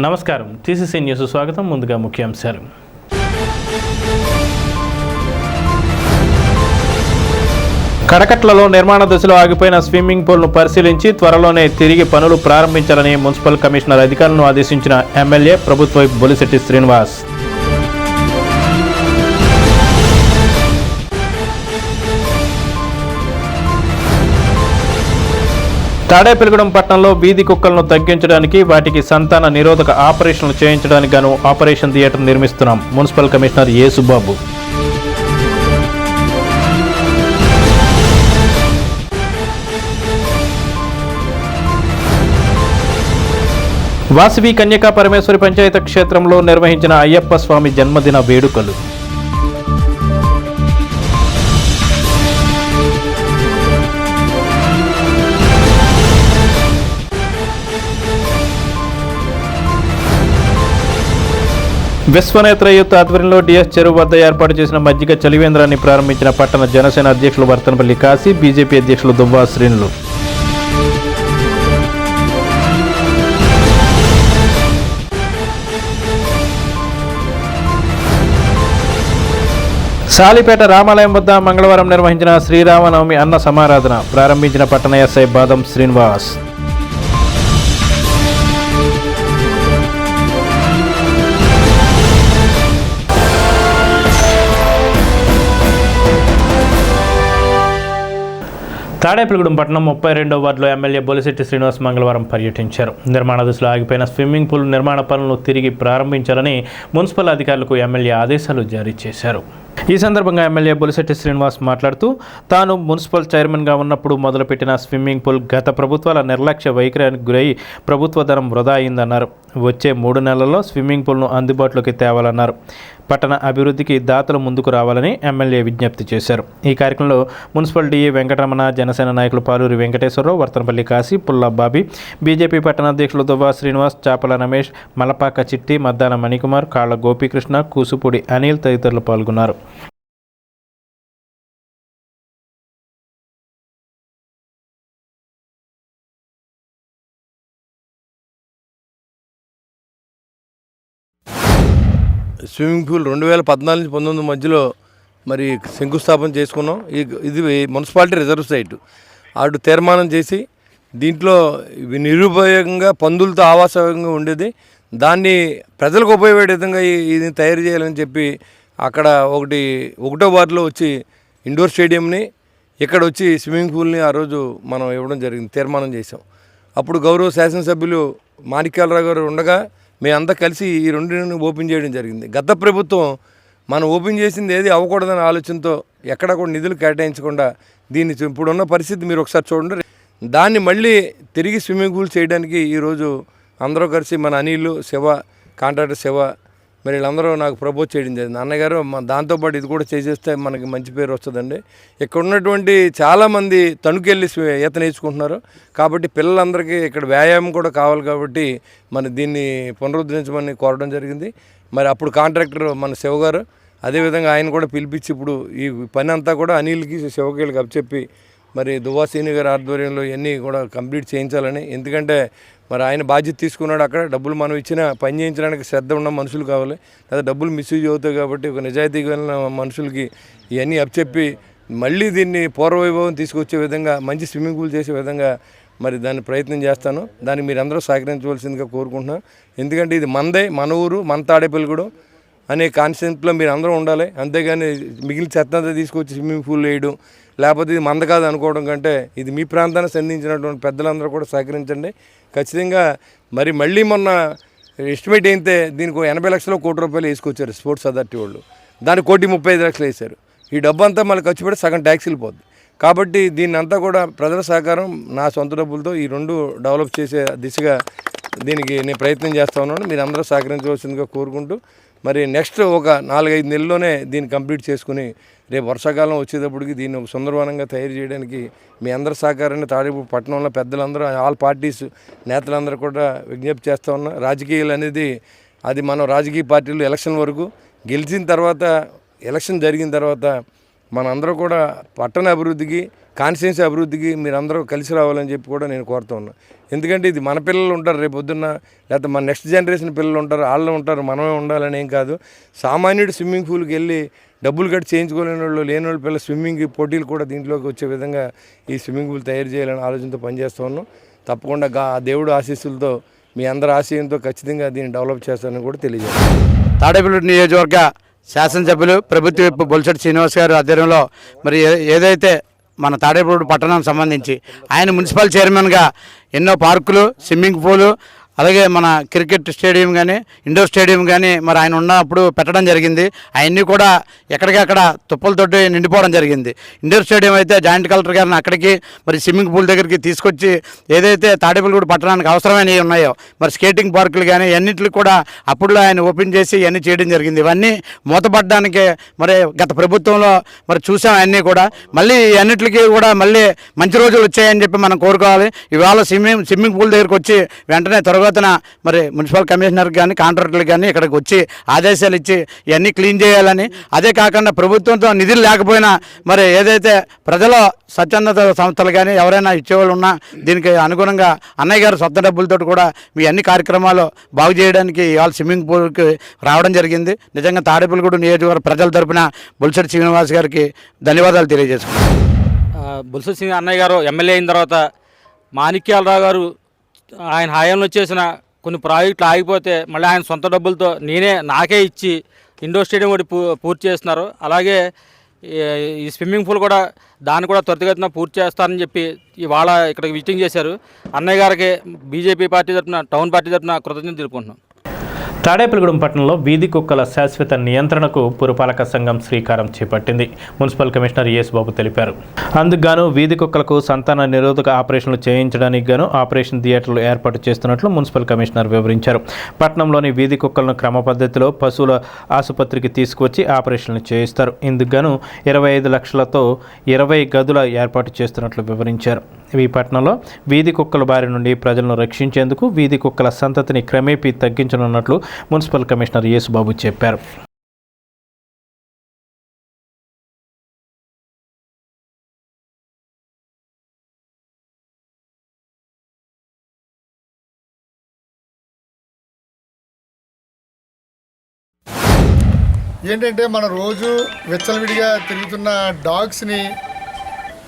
నమస్కారం, TCC news స్వాగతం. ముందుగా ముఖ్యాంశాలు. కడకట్లలో నిర్మాణ దశలో ఆగిపోయిన స్విమ్మింగ్ పూల్ను పరిశీలించి త్వరలోనే తిరిగి పనులు ప్రారంభించాలని మున్సిపల్ కమిషనర్ అధికారులను ఆదేశించిన ఎమ్మెల్యే ప్రభుత్వ వైపు బొలిశెట్టి శ్రీనివాస్. తాడేపల్లిగూడెం పట్టణంలో వీధి కుక్కలను తగ్గించడానికి వాటికి సంతాన నిరోధక ఆపరేషన్లు చేయించడానికి గాను ఆపరేషన్ థియేటర్ నిర్మిస్తున్నాం. మున్సిపల్ కమిషనర్ ఏ సుబ్బాబు. వాసవి కన్యకా పరమేశ్వరి పంచాయత క్షేత్రంలో నిర్వహించిన అయ్యప్ప స్వామి జన్మదిన వేడుకలు. విశ్వనేత్ర యూత్ ఆధ్వర్యంలో డిఎస్ చెరువు వద్ద ఏర్పాటు చేసిన మజ్జిగ చలివేంద్రాన్ని ప్రారంభించిన పట్టణ జనసేన అధ్యక్షులు వర్తనపల్లి కాశీ, బీజేపీ అధ్యక్షులు దువ్వా శ్రీనులు. సాలిపేట రామాలయం వద్ద మంగళవారం నిర్వహించిన శ్రీరామనవమి అన్న సమారాధన ప్రారంభించిన పట్టణ ఎస్ఐ బాదం శ్రీనివాస్. తాడేపల్లిగూడెం పట్టణం 32వ వార్డులో ఎమ్మెల్యే బొలిశెట్టి శ్రీనివాస్ మంగళవారం పర్యటించారు. నిర్మాణ దశలో ఆగిపోయిన స్విమ్మింగ్ పూల్ నిర్మాణ పనులను తిరిగి ప్రారంభించాలని మున్సిపల్ అధికారులకు ఎమ్మెల్యే ఆదేశాలు జారీ చేశారు. ఈ సందర్భంగా ఎమ్మెల్యే బొలిశెట్టి శ్రీనివాస్ మాట్లాడుతూ తాను మున్సిపల్ చైర్మన్గా ఉన్నప్పుడు మొదలుపెట్టిన స్విమ్మింగ్ పూల్ గత ప్రభుత్వాల నిర్లక్ష్య వైఖరికి గురై ప్రభుత్వ ధనం వృధా అయిందన్నారు. వచ్చే 3 నెలల్లో స్విమ్మింగ్ పూల్ను అందుబాటులోకి తేవాలన్నారు. పట్టణ అభివృద్ధికి దాతలు ముందుకు రావాలని ఎమ్మెల్యే విజ్ఞప్తి చేశారు. ఈ కార్యక్రమంలో మున్సిపల్ డిఈ వెంకటరమణ, జనసేన నాయకులు పాలూరి వెంకటేశ్వరరావు, వర్తనపల్లి కాశీ, పుల్లా బాబీ, బీజేపీ పట్టణ అధ్యక్షులు దువ్వా శ్రీనివాస్, చాపల రమేష్, మలపాక చిట్టి, మద్దాన మణికుమార్, కాళ్ల గోపీకృష్ణ, కూసుపూడి అనిల్ తదితరులు పాల్గొన్నారు. స్విమ్మింగ్ పూల్ 2014 నుంచి 19 మధ్యలో మరి శంకుస్థాపన చేసుకున్నాం. ఇది మున్సిపాలిటీ రిజర్వ్ సైట్. అటు తీర్మానం చేసి దీంట్లో నిరుపయోగంగా పందులతో ఆవాసంగా ఉండేది, దాన్ని ప్రజలకు ఉపయోగపడే విధంగా ఇది తయారు చేయాలని చెప్పి అక్కడ 1వ వార్డులో వచ్చి ఇండోర్ స్టేడియంని, ఇక్కడ వచ్చి స్విమ్మింగ్ పూల్ని ఆ రోజు మనం ఇవ్వడం జరిగింది, తీర్మానం చేసాం. అప్పుడు గౌరవ శాసనసభ్యులు మాణిక్యాలరావు గారు ఉండగా మేమంతా కలిసి ఈ రెండింటిని ఓపెన్ చేయడం జరిగింది. గత ప్రభుత్వం మనం ఓపెన్ చేసింది ఏది అవ్వకూడదనే ఆలోచనతో ఎక్కడ కూడా నిధులు కేటాయించకుండా దీన్ని ఇప్పుడున్న పరిస్థితి మీరు ఒకసారి చూడండి. దాన్ని మళ్ళీ తిరిగి స్విమ్మింగ్ పూల్ చేయడానికి ఈరోజు అందరూ కలిసి మన అనిల్, శివ, కాంట్రాక్టర్ శివ, మరి వీళ్ళందరూ నాకు ప్రపోజ్ చేయడం జరిగింది. అన్నగారు దాంతోపాటు ఇది కూడా చేసేస్తే మనకి మంచి పేరు వస్తుందండి. ఇక్కడ ఉన్నటువంటి చాలామంది తణుకెళ్ళి ఈత నేర్చుకుంటున్నారు కాబట్టి పిల్లలందరికీ ఇక్కడ వ్యాయామం కూడా కావాలి కాబట్టి మన దీన్ని పునరుద్ధరించమని కోరడం జరిగింది. మరి అప్పుడు కాంట్రాక్టర్ మన శివగారు, అదేవిధంగా ఆయన కూడా పిలిపించి ఇప్పుడు ఈ పని అంతా కూడా అనిల్కి, శివకేళ్ళకి అప్పచెప్పి మరి దువ్వా శ్రీని గారి ఆధ్వర్యంలో ఇవన్నీ కూడా కంప్లీట్ చేయించాలని. ఎందుకంటే మరి ఆయన బాధ్యత తీసుకున్నాడు. అక్కడ డబ్బులు మనం ఇచ్చిన పని చేయించడానికి శ్రద్ధ ఉన్న మనుషులు కావాలి, లేదా డబ్బులు మిస్యూజ్ అవుతాయి కాబట్టి ఒక నిజాయితీగా ఉన్న మనుషులకి ఇవన్నీ అప్పచెప్పి మళ్ళీ దీన్ని పూర్వవైభవం తీసుకొచ్చే విధంగా మంచి స్విమ్మింగ్ పూల్ చేసే విధంగా మరి దాన్ని ప్రయత్నం చేస్తాను. దాన్ని మీరందరూ సహకరించవలసిందిగా కోరుకుంటున్నాను. ఎందుకంటే ఇది మనదే, మన ఊరు, మన తాడేపల్లిగూడెం అనే కాన్సెప్ట్లో మీరు అందరూ ఉండాలి. అంతేగాని మిగిలిన చెత్త అంతా తీసుకొచ్చి స్విమ్మింగ్ పూల్ వేయడం, లేకపోతే ఇది మంద కాదు అనుకోవడం కంటే ఇది మీ ప్రాంతానికి సంధించినటువంటి పెద్దలందరూ కూడా సహకరించండి ఖచ్చితంగా. మరి మళ్ళీ మొన్న ఎస్టిమేట్ అయితే దీనికి 80 లక్షలు, ₹1 కోటి వేసుకొచ్చారు స్పోర్ట్స్ అథారిటీ వాళ్ళు. దానికి 1,35 లక్షలు వేశారు. ఈ డబ్బు అంతా మళ్ళీ ఖర్చు పెట్టి సగం ట్యాక్సీలు పోద్ది. కాబట్టి దీన్ని అంతా కూడా ప్రజల సహకారం, నా సొంత డబ్బులతో ఈ 2 డెవలప్ చేసే దిశగా దీనికి నేను ప్రయత్నం చేస్తూ ఉన్నాను. మీరు అందరూ సహకరించవలసిందిగా కోరుకుంటూ మరి నెక్స్ట్ ఒక 4-5 నెలల్లోనే దీన్ని కంప్లీట్ చేసుకుని రేపు వర్షాకాలం వచ్చేటప్పటికి దీన్ని ఒక సుందరవనంగా తయారు చేయడానికి మీ అందరి సహకారాన్ని తాడేపల్లి పట్టణంలో పెద్దలందరూ, ఆల్ పార్టీస్ నేతలందరూ కూడా విజ్ఞప్తి చేస్తూ ఉన్నా. రాజకీయాలు అనేది అది మనం రాజకీయ పార్టీలు ఎలక్షన్ వరకు గెలిచిన తర్వాత, ఎలక్షన్ జరిగిన తర్వాత మనందరూ కూడా పట్టణ అభివృద్ధికి కాన్స్టిట్యున్సీ అభివృద్ధికి మీరందరూ కలిసి రావాలని చెప్పి కూడా నేను కోరుతూ ఉన్నాను. ఎందుకంటే ఇది మన పిల్లలు ఉంటారు రేపు పొద్దున్న, లేకపోతే మన నెక్స్ట్ జనరేషన్ పిల్లలు ఉంటారు, వాళ్ళు ఉంటారు, మనమే ఉండాలని ఏం కాదు. సామాన్యుడు స్విమ్మింగ్ పూల్కి వెళ్ళి డబ్బులు కట్టి చేయించుకోలేని వాళ్ళు, లేని వాళ్ళు పిల్లలు స్విమ్మింగ్ పోటీలు కూడా దీంట్లోకి వచ్చే విధంగా ఈ స్విమ్మింగ్ పూల్ తయారు చేయాలని ఆలోచనతో పనిచేస్తూ ఉన్నాం. తప్పకుండా దేవుడు ఆశీస్సులతో మీ అందరి ఆశయంతో ఖచ్చితంగా దీన్ని డెవలప్ చేస్తానని కూడా తెలియజేస్తాను. తాడేపల్లి నియోజకవర్గ శాసనసభ్యులు ప్రభుత్వ విప్ బొలిశెట్టి శ్రీనివాస్ గారి ఆధ్వర్యంలో మరి ఏదైతే మన తాడేపల్లి పట్టణానికి సంబంధించి ఆయన మున్సిపల్ చైర్మన్గా ఎన్నో పార్కులు, స్విమ్మింగ్ పూలు, అలాగే మన క్రికెట్ స్టేడియం కానీ, ఇండోర్ స్టేడియం కానీ మరి ఆయన ఉన్నప్పుడు పెట్టడం జరిగింది. అవన్నీ కూడా ఎక్కడికక్కడ తుప్పలతోటి నిండిపోవడం జరిగింది. ఇండోర్ స్టేడియం అయితే జాయింట్ కలెక్టర్ గారిని అక్కడికి మరి స్విమ్మింగ్ పూల్ దగ్గరికి తీసుకొచ్చి ఏదైతే తాడేపల్లిగూడ పట్టణానికి అవసరమైనవి ఉన్నాయో మరి స్కేటింగ్ పార్కులు కానీ అన్నింటికి కూడా అప్పుడులో ఆయన ఓపెన్ చేసి ఇవన్నీ చేయడం జరిగింది. ఇవన్నీ మూతపడడానికి మరి గత ప్రభుత్వంలో మరి చూసాం. అన్నీ కూడా మళ్ళీ అన్నింటికి కూడా మళ్ళీ మంచి రోజులు వచ్చాయని చెప్పి మనం కోరుకోవాలి. ఇవాళ స్విమ్మింగ్ పూల్ దగ్గరికి వచ్చి వెంటనే త్వరగా మరి మున్సిపల్ కమిషనర్ కానీ కాంట్రాక్టర్లు కానీ ఇక్కడికి వచ్చి ఆదేశాలు ఇచ్చి ఇవన్నీ క్లీన్ చేయాలని, అదే కాకుండా ప్రభుత్వంతో నిధులు లేకపోయినా మరి ఏదైతే ప్రజల స్వచ్ఛంద సంస్థలు కానీ ఎవరైనా ఇచ్చేవాళ్ళు ఉన్నా దీనికి అనుగుణంగా అన్నయ్య గారు సొంత డబ్బులతో కూడా మీ అన్ని కార్యక్రమాలు బాగు చేయడానికి ఇవాళ స్విమ్మింగ్ పూల్కి రావడం జరిగింది. నిజంగా తాడేపల్లిగూడ నియోజకవర్గ ప్రజల తరపున బొలిశెట్టి శ్రీనివాస్ గారికి ధన్యవాదాలు తెలియజేసుకున్నాను. బొలిశెట్టి అన్నయ్య గారు ఎమ్మెల్యే అయిన తర్వాత మాణిక్యాలరావు గారు ఆయన హయాంలో చేసిన కొన్ని ప్రాజెక్టులు ఆగిపోతే మళ్ళీ ఆయన సొంత డబ్బులతో నాకే ఇచ్చి ఇండోర్ స్టేడియం ఒకటి పూర్తి చేస్తున్నారు. అలాగే ఈ స్విమ్మింగ్ పూల్ కూడా దాన్ని కూడా త్వరితగతిన పూర్తి చేస్తారని చెప్పి ఇవాళ ఇక్కడికి విజిటింగ్ చేశారు. అన్నయ్య గారికి బీజేపీ పార్టీ తరఫున, టౌన్ పార్టీ తరఫున కృతజ్ఞతలు తెలుపుకుంటున్నాం. తాడేపల్లిగూడెం పట్టణంలో వీధి కుక్కల శాశ్వత నియంత్రణకు పురపాలక సంఘం శ్రీకారం చేపట్టింది. మున్సిపల్ కమిషనర్ ఎస్ బాబు తెలిపారు. అందుకుగాను వీధి కుక్కలకు సంతాన నిరోధక ఆపరేషన్లు చేయించడానికి గాను ఆపరేషన్ థియేటర్లు ఏర్పాటు చేస్తున్నట్లు మున్సిపల్ కమిషనర్ వివరించారు. పట్టణంలోని వీధి కుక్కలను క్రమ పద్ధతిలో పశువుల ఆసుపత్రికి తీసుకువచ్చి ఆపరేషన్లు చేయిస్తారు. ఇందుకుగాను 25 లక్షలతో 20 గదుల ఏర్పాటు చేస్తున్నట్లు వివరించారు. ఈ పట్టణంలో వీధి కుక్కల బారి నుండి ప్రజలను రక్షించేందుకు వీధి కుక్కల సంతతిని క్రమేపీ తగ్గించనున్నట్లు మున్సిపల్ కమిషనర్ యేసుబాబు చెప్పారు. ఏంటంటే మన రోజు విచ్చలవిడిగా తిరుగుతున్న డాగ్స్ని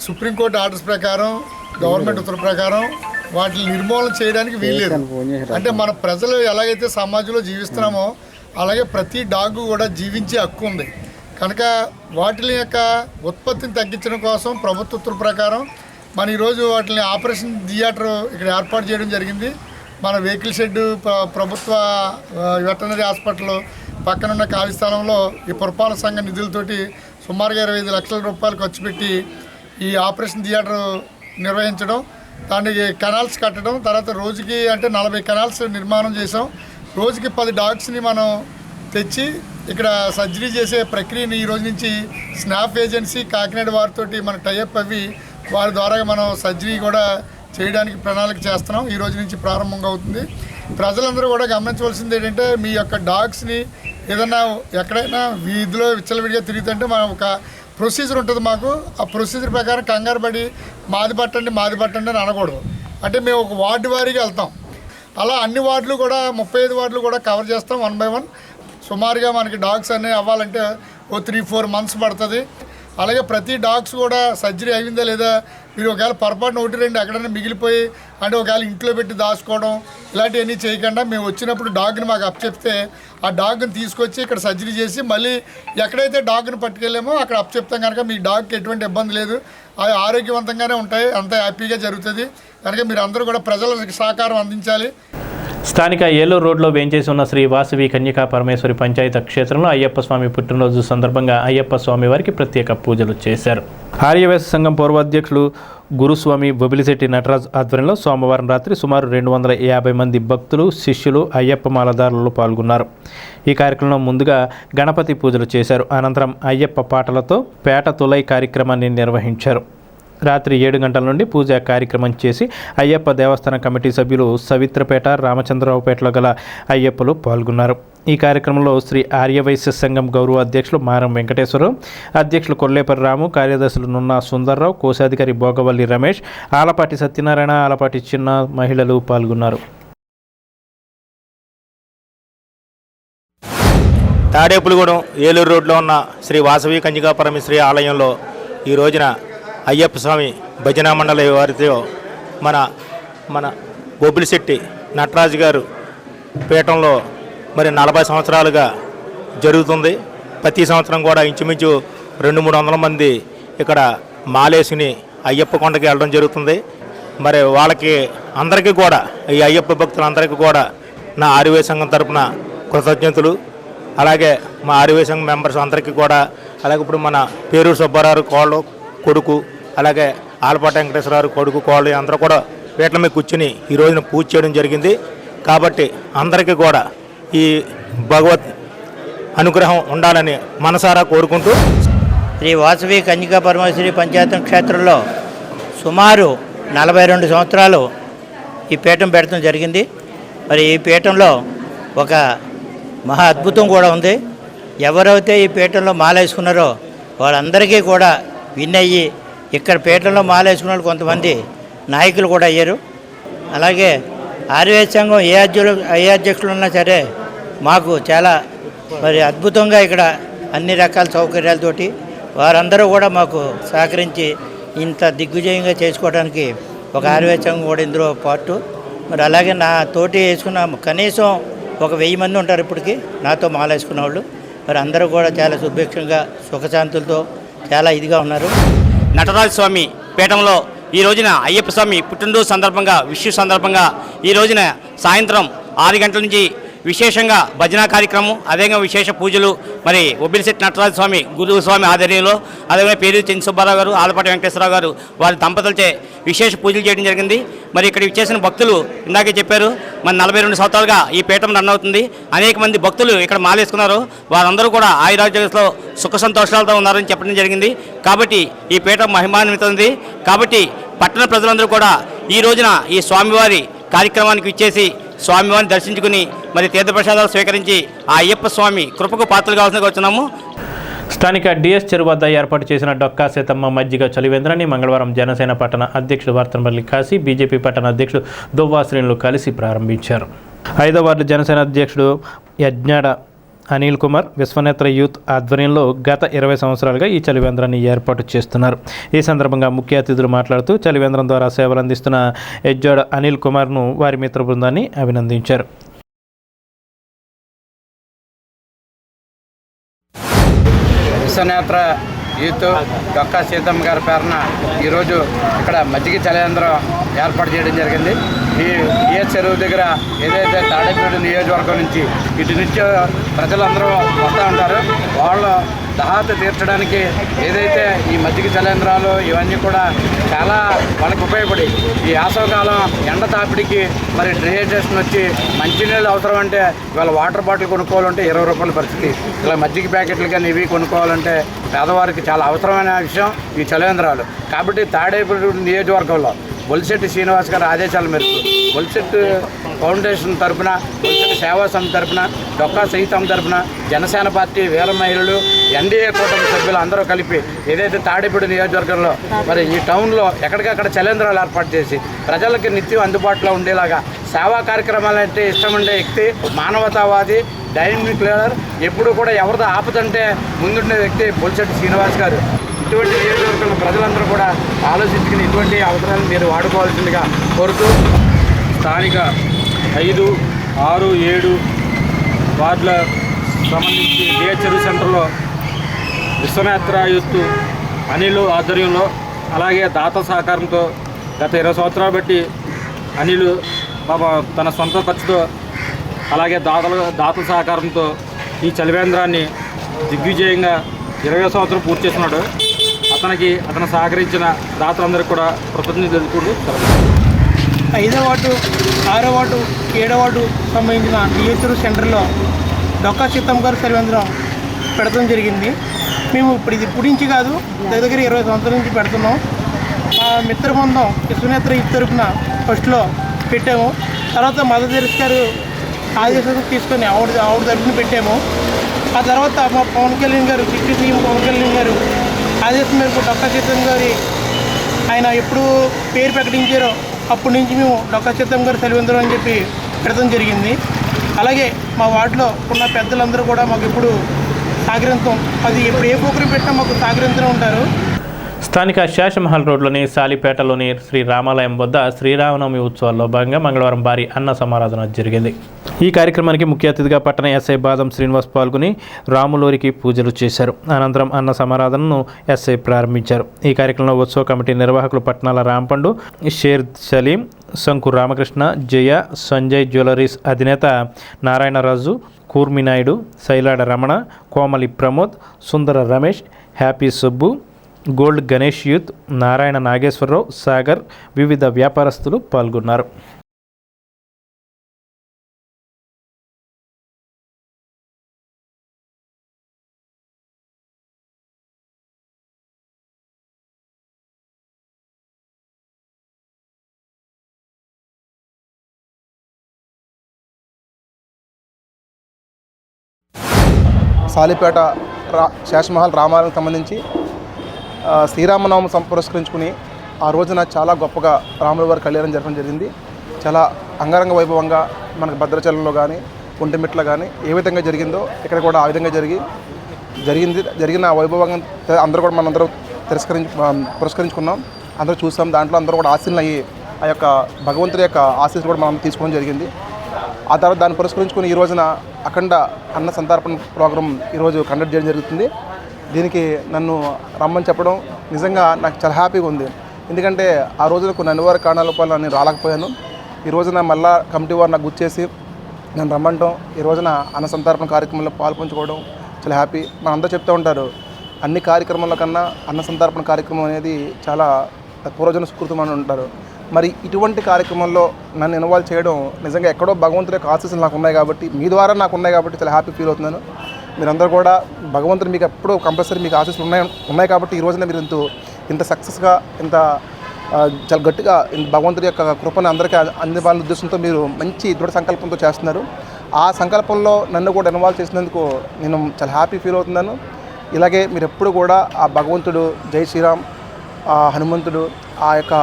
సుప్రీంకోర్టు ఆర్డర్స్ ప్రకారం, గవర్నమెంట్ ఉత్తర్వు ప్రకారం వాటిని నిర్మూలన చేయడానికి వీల్లేదు. అంటే మన ప్రజలు ఎలాగైతే సమాజంలో జీవిస్తున్నామో అలాగే ప్రతి డాగ్ కూడా జీవించే హక్కు ఉంది. కనుక వాటి యొక్క ఉత్పత్తిని తగ్గించడం కోసం ప్రభుత్వ ఉత్తర్వు ప్రకారం మన ఈరోజు వాటిని ఆపరేషన్ థియేటర్ ఇక్కడ ఏర్పాటు చేయడం జరిగింది. మన వెహికల్ షెడ్, ప్రభుత్వ వెటర్నరీ హాస్పిటల్ పక్కనున్న ఖాళీ స్థలంలో ఈ పురపాలక సంఘ నిధులతోటి సుమారుగా 25 లక్షల రూపాయలు ఖర్చు పెట్టి ఈ ఆపరేషన్ థియేటర్ నిర్వహించడం, దానికి కెనాల్స్ కట్టడం, తర్వాత రోజుకి అంటే 40 కెనాల్స్ నిర్మాణం చేసాం. రోజుకి 10 డాగ్స్ని మనం తెచ్చి ఇక్కడ సర్జరీ చేసే ప్రక్రియని ఈరోజు నుంచి స్నాప్ ఏజెన్సీ కాకినాడ వారితోటి మన టైఅప్ అవి వారి ద్వారా మనం సర్జరీ కూడా చేయడానికి ప్రణాళిక చేస్తున్నాం. ఈ రోజు నుంచి ప్రారంభంగా అవుతుంది. ప్రజలందరూ కూడా గమనించవలసింది ఏంటంటే మీ యొక్క డాగ్స్ని ఏదన్నా ఎక్కడైనా వీధిలో విచ్చలవిడిగా తిరుగుతుంటే మనం ఒక ప్రొసీజర్ ఉంటుంది మాకు. ఆ ప్రొసీజర్ ప్రకారం కంగారు పడి మాది పట్టండి అని అనకూడదు. అంటే మేము ఒక వార్డు వారీగా వెళ్తాం. అలా అన్ని వార్డులు కూడా 35 వార్డులు కూడా కవర్ చేస్తాం 1 by 1. సుమారుగా మనకి డాగ్స్ అన్నీ అవ్వాలంటే ఓ 3-4 months పడుతుంది. అలాగే ప్రతి డాగ్స్ కూడా సర్జరీ అయిందా లేదా, మీరు ఒకవేళ పొరపాటున 1-2 ఎక్కడైనా మిగిలిపోయి అంటే ఒకవేళ ఇంట్లో పెట్టి దాచుకోవడం ఇలాంటివన్నీ చేయకుండా మేము వచ్చినప్పుడు డాగ్ని మాకు అప్పచెప్తే ఆ డాగ్ని తీసుకొచ్చి ఇక్కడ సర్జరీ చేసి మళ్ళీ ఎక్కడైతే డాగ్ని పట్టుకెళ్ళామో అక్కడ అప్పచెప్తాం. కనుక మీ డాగ్కి ఎటువంటి ఇబ్బంది లేదు, అవి ఆరోగ్యవంతంగానే ఉంటాయి, అంత హ్యాపీగా జరుగుతుంది. కనుక మీరు అందరూ కూడా ప్రజలకు సహకారం అందించాలి. స్థానిక ఏలూరు రోడ్లో వేంచేసి ఉన్న శ్రీ వాసవి కన్యకా పరమేశ్వరి పంచాయతీ క్షేత్రంలో అయ్యప్ప స్వామి పుట్టినరోజు సందర్భంగా అయ్యప్ప స్వామి వారికి ప్రత్యేక పూజలు చేశారు. ఆర్యవేశ సంఘం పూర్వాధ్యక్షులు గురుస్వామి బొబిలిశెట్టి నటరాజ్ ఆధ్వర్యంలో సోమవారం రాత్రి సుమారు 250 మంది భక్తులు, శిష్యులు అయ్యప్ప మాలదారులు పాల్గొన్నారు. ఈ కార్యక్రమంలో ముందుగా గణపతి పూజలు చేశారు. అనంతరం అయ్యప్ప పాటలతో పేట తులై కార్యక్రమాన్ని నిర్వహించారు. రాత్రి 7 గంటల నుండి పూజా కార్యక్రమం చేసి అయ్యప్ప దేవస్థాన కమిటీ సభ్యులు సవిత్రపేట, రామచంద్రరావుపేటలో గల అయ్యప్పలు పాల్గొన్నారు. ఈ కార్యక్రమంలో శ్రీ ఆర్యవైశ్య సంఘం గౌరవ అధ్యక్షులు మారం వెంకటేశ్వరరావు, అధ్యక్షులు కొల్లేపల్లి రాము, కార్యదర్శులు నున్నా సుందర్రావు, కోశాధికారి భోగవల్లి రమేష్, ఆలపాటి సత్యనారాయణ, ఆలపాటి చిన్న మహిళలు పాల్గొన్నారు. తాడేపులగూడెం ఏలూరు రోడ్లో ఉన్న శ్రీ వాసవి కన్యకా పరమేశ్వరి ఆలయంలో ఈ రోజున అయ్యప్ప స్వామి భజనా మండలి వారితో మన బొబ్బిలిశెట్టి నటరాజు గారు పీఠంలో మరి 40 సంవత్సరాలుగా జరుగుతుంది. ప్రతి సంవత్సరం కూడా ఇంచుమించు 200-300 మంది ఇక్కడ మాలేసుని అయ్యప్ప కొండకి వెళ్ళడం జరుగుతుంది. మరి వాళ్ళకి అందరికీ కూడా, ఈ అయ్యప్ప భక్తులందరికీ కూడా నా ఆర్యవైశ్య సంఘం తరపున కృతజ్ఞతలు. అలాగే మా ఆర్యవైశ్య సంఘం మెంబర్స్ అందరికీ కూడా, అలాగే ఇప్పుడు మన పేరూరు సుబ్బారావు కోళ్ళు కొడుకు, అలాగే ఆలపాటి వెంకటేశ్వరరావు కొడుకు కోళ్ళు అందరూ కూడా వీట్ల మీద కూర్చుని ఈ రోజున పూజ చేయడం జరిగింది. కాబట్టి అందరికీ కూడా ఈ భగవత్ అనుగ్రహం ఉండాలని మనసారా కోరుకుంటూ శ్రీ వాసవి కన్యకా పరమేశ్వరి పంచాయతం క్షేత్రంలో సుమారు 42 సంవత్సరాలు ఈ పీఠం పెట్టడం జరిగింది. మరి ఈ పీఠంలో ఒక మహా అద్భుతం కూడా ఉంది. ఎవరైతే ఈ పీఠంలో మాల వేసుకున్నారో వాళ్ళందరికీ కూడా విన్ అయ్యి ఇక్కడ పీఠంలో మాల వేసుకున్న వాళ్ళు కొంతమంది నాయకులు కూడా అయ్యారు. అలాగే ఆర్యవైశ్య సంఘం ఏ అధ్యక్షులు ఉన్నా సరే మాకు చాలా మరి అద్భుతంగా ఇక్కడ అన్ని రకాల సౌకర్యాలతోటి వారందరూ కూడా మాకు సహకరించి ఇంత దిగ్విజయంగా చేసుకోవడానికి ఒక ఆర్యవైశ్య సంఘం కూడా ఇందులో పార్టు. మరి అలాగే నా తోటి వేసుకున్న కనీసం ఒక 1000 మంది ఉంటారు ఇప్పటికీ నాతో మాల వేసుకున్న వాళ్ళు. మరి అందరూ కూడా చాలా సుభిక్షంగా సుఖశాంతులతో చాలా ఇదిగా ఉన్నారు. నటరాజ స్వామి పీఠంలో ఈ రోజున అయ్యప్ప స్వామి పుట్టినరోజు సందర్భంగా, విషు సందర్భంగా ఈ రోజున సాయంత్రం 6 గంటల నుంచి విశేషంగా భజన కార్యక్రమం, అదేవిధంగా విశేష పూజలు మరి బొబ్బిలిశెట్టి నటరాజ స్వామి గురువు స్వామి ఆధ్వర్యంలో, అదేవిధంగా పేరు చెంచు సుబ్బారావు గారు, ఆలపాటి వెంకటేశ్వరరావు గారు వారి దంపతులచే విశేష పూజలు చేయడం జరిగింది. మరి ఇక్కడ చేసిన భక్తులు ఇందాకే చెప్పారు, మరి 42 సంవత్సరాలుగా ఈ పీఠం రన్ అవుతుంది. అనేక మంది భక్తులు ఇక్కడ మాలేసుకున్నారు. వారందరూ కూడా ఆయురారోగ్యాలతో సుఖ సంతోషాలతో ఉన్నారని చెప్పడం జరిగింది. కాబట్టి ఈ పీఠం మహిమాన్వితమైంది. కాబట్టి పట్టణ ప్రజలందరూ కూడా ఈ రోజున ఈ స్వామివారి కార్యక్రమానికి ఇచ్చేసి స్వామివారిని దర్శించుకుని మరి తీర్థప్రసాదాలు స్వీకరించి ఆ అయ్యప్ప స్వామి కృపకు పాత్రలు కావాల్సిన వచ్చున్నాము. స్థానిక డిఎస్ చెరువు వద్ద ఏర్పాటు చేసిన డొక్కా సీతమ్మ మజ్జిగ చలివేంద్రాన్ని మంగళవారం జనసేన పట్టణ అధ్యక్షుడు వర్తనపల్లి కాశీ, బీజేపీ పట్టణ అధ్యక్షుడు దువ్వా శ్రేణులు కలిసి ప్రారంభించారు. 5వ వార్డు జనసేన అధ్యక్షుడు యజ్ఞాడ అనిల్ కుమార్ విశ్వనేత్ర యూత్ ఆధ్వర్యంలో గత 20 సంవత్సరాలుగా ఈ చలివేంద్రాన్ని ఏర్పాటు చేస్తున్నారు. ఈ సందర్భంగా ముఖ్య అతిథులు మాట్లాడుతూ చలివేంద్రం ద్వారా సేవలు అందిస్తున్న యజ్ఞాడ అనిల్ కుమార్ను వారి మిత్ర బృందాన్ని అభినందించారు. విశ్వనేత్ర యూత్ డొక్కా సీతమ్మ గారి పేరున ఈరోజు ఇక్కడ మజ్జిగ చలివేంద్రం ఏర్పాటు చేయడం జరిగింది. ఈ డిఎస్ చెరువు దగ్గర ఏదైతే తాడేపల్లి నియోజకవర్గం నుంచి ఇటు నుంచి ప్రజలందరూ వస్తూ ఉంటారు. వాళ్ళ దాహత తీర్చడానికి ఏదైతే ఈ మజ్జిగ చలివేంద్రాలు ఇవన్నీ కూడా చాలా వాళ్ళకి ఉపయోగపడి, ఈ వేసవికాలం ఎండ తాపిడికి మరి డిహైడ్రేషన్ వచ్చి మంచినీళ్ళు అవసరం అంటే ఇవాళ వాటర్ బాటిల్ కొనుక్కోవాలంటే 20 రూపాయల పరిస్థితి. ఇలా మజ్జిగ ప్యాకెట్లు కానీ ఇవి కొనుక్కోవాలంటే పేదవారికి చాలా అవసరమైన విషయం ఈ చలివేంద్రాలు. కాబట్టి తాడేపల్లి నియోజకవర్గంలో బొలిశెట్టి శ్రీనివాస్ గారి ఆదేశాల మేరకు బొలిశెట్టి ఫౌండేషన్ తరఫున, బొలిశెట్టి సేవా సమితి తరఫున, డొక్కా సీతమ్మ తరఫున, జనసేన పార్టీ వీర మహిళలు, ఎన్డీఏ కూటమి సభ్యులు అందరూ కలిపి ఏదైతే తాడేపల్లి నియోజకవర్గంలో మరి ఈ టౌన్లో ఎక్కడికక్కడ చలివేంద్రాలు ఏర్పాటు చేసి ప్రజలకి నిత్యం అందుబాటులో ఉండేలాగా సేవా కార్యక్రమాలంటే ఇష్టం ఉండే వ్యక్తి, మానవతావాది, డైనమిక్ లీడర్, ఎప్పుడు కూడా ఎవరితో ఆపదంటే ముందుండే వ్యక్తి బొలిశెట్టి శ్రీనివాస్ గారు. ఇటువంటి నియోజకవర్గంలో ప్రజలందరూ కూడా ఆలోచించుకుని ఇటువంటి అవసరాలను మీరు వాడుకోవాల్సిందిగా కోరుతూ స్థానిక 5, 6, 7 వార్డుల సంబంధించి డిఎస్ చెరువు సెంటర్లో విశ్వనేత్ర యూత్ అనిల్ ఆధ్వర్యంలో, అలాగే దాత సహకారంతో గత 20 సంవత్సరాలు బట్టి అనిల్ తన సొంత ఖర్చుతో అలాగే దాతల సహకారంతో ఈ చలివేంద్రాన్ని దిగ్విజయంగా 20 సంవత్సరం పూర్తి చేస్తున్నాడు. అతను సహకరించిన దాతలందరికీ కూడా కృతజ్ఞతలు తెలుపుకుంటూ 5వ వార్డు, 6వ వార్డు, 7వ వార్డు సంబంధించిన డిఎస్ చెరువు సెంటర్లో డొక్కా సీతమ్మ గారి చలివేంద్రం పెడతాం జరిగింది. మేము ఇప్పుడు ఇది నుంచి కాదు, దగ్గర 20 సంవత్సరాల నుంచి పెడుతున్నాం. మా మిత్ర బృందం విశ్వనేత్ర ఈ తరపున ఫస్ట్లో పెట్టాము. తర్వాత మదర్ తెరెసా గారు ఆదేశాలు తీసుకొని ఆవిడ తరపున పెట్టాము. ఆ తర్వాత మా పవన్ కళ్యాణ్ గారు, డిప్యూటీ సీఎం పవన్ కళ్యాణ్ గారు ఆదేశం మేరకు డొక్కా సీతమ్మ గారి ఆయన ఎప్పుడు పేరు ప్రకటించారో అప్పటి నుంచి మేము డొక్కా సీతమ్మ గారు సెలవిందరం అని చెప్పి పెడతాం జరిగింది. అలాగే మా వార్డులో ఉన్న పెద్దలందరూ కూడా మాకు ఎప్పుడు సహకరిస్తాం, అది ఎప్పుడు ఏ ప్రోగ్రాం పెట్టినా మాకు సహకరిస్తూనే ఉంటారు. స్థానిక శేషమహల్ రోడ్లోని సాలిపేటలోని శ్రీ రామాలయం వద్ద శ్రీరామనవమి ఉత్సవాల్లో భాగంగా మంగళవారం భారీ అన్న సమారాధన జరిగింది. ఈ కార్యక్రమానికి ముఖ్య అతిథిగా పట్టణ ఎస్ఐ బాదం శ్రీనివాస్ పాల్గొని రాములోరికి పూజలు చేశారు. అనంతరం అన్న సమారాధనను ఎస్ఐ ప్రారంభించారు. ఈ కార్యక్రమంలో ఉత్సవ కమిటీ నిర్వాహకులు పట్నాల రాంపండు, షేర్ సలీం, శంకు రామకృష్ణ, జయ, సంజయ్ జ్యువెలరీస్ అధినేత Narayanaraju, Kurminaidu, Shailada Ramana, Komali Pramod, Sundara Ramesh, happy Subbu, gold Ganesh youth, Narayana Nageswararao, Sagar, వివిధ వ్యాపారస్తులు పాల్గొన్నారు. సాలిపేట శేషమహల్ రామాలయానికి సంబంధించి శ్రీరామనవమి పురస్కరించుకుని ఆ రోజున చాలా గొప్పగా రాముల వారి కళ్యాణం జరగడం జరిగింది. చాలా అంగరంగ వైభవంగా మనకు భద్రాచలంలో కానీ ఒంటిమిట్ల కానీ ఏ విధంగా జరిగిందో ఇక్కడ కూడా ఆ విధంగా జరిగిన వైభవంగా అందరూ కూడా మనందరూ పురస్కరించుకున్నాం, అందరూ చూసాం. దాంట్లో అందరూ కూడా ఆశీనులు అయ్యి ఆ యొక్క భగవంతుడి యొక్క ఆశీస్సులు కూడా మనం తీసుకోవడం జరిగింది. ఆ తర్వాత దాన్ని పురస్కరించుకుని ఈ రోజున అఖండ అన్న సంతర్పణ ప్రోగ్రాం ఈరోజు కండక్ట్ చేయడం జరుగుతుంది. దీనికి నన్ను రమ్మని చెప్పడం నిజంగా నాకు చాలా హ్యాపీగా ఉంది. ఎందుకంటే ఆ రోజున కొన్ని అనివార్య కారణాల వల్ల నేను రాలేకపోయాను. ఈ రోజున మళ్ళా కమిటీ వారు నాకు గుర్చేసి నన్ను రమ్మంటాం, ఈ రోజున అన్న సంతర్పణ కార్యక్రమంలో పాల్పంచుకోవడం చాలా హ్యాపీ. మనందరూ చెప్తూ ఉంటారు, అన్ని కార్యక్రమాల కన్నా అన్న సంతర్పణ కార్యక్రమం అనేది చాలా పూర్వజన సుకృతం అని ఉంటారు. మరి ఇటువంటి కార్యక్రమంలో నన్ను ఇన్వాల్వ్ చేయడం నిజంగా ఎక్కడో భగవంతుడి యొక్క ఆశీస్సులు నాకు ఉన్నాయి కాబట్టి, మీ ద్వారా నాకు ఉన్నాయి కాబట్టి చాలా హ్యాపీ ఫీల్ అవుతున్నాను. మీరందరూ కూడా భగవంతుడు మీకు ఎప్పుడూ కంపల్సరీ మీకు ఆశీస్సులు ఉన్నాయి కాబట్టి ఈ రోజున మీరు ఇంత సక్సెస్గా ఇంత చాలా గట్టిగా భగవంతుడి యొక్క కృపను అందరికీ అందివ్వాలనే ఉద్దేశంతో మీరు మంచి దృఢ సంకల్పంతో చేస్తున్నారు. ఆ సంకల్పంలో నన్ను కూడా ఇన్వాల్వ్ చేసినందుకు నేను చాలా హ్యాపీ ఫీల్ అవుతున్నాను. ఇలాగే మీరు ఎప్పుడు కూడా ఆ భగవంతుడు, జై శ్రీరామ్, హనుమంతుడు ఆ యొక్క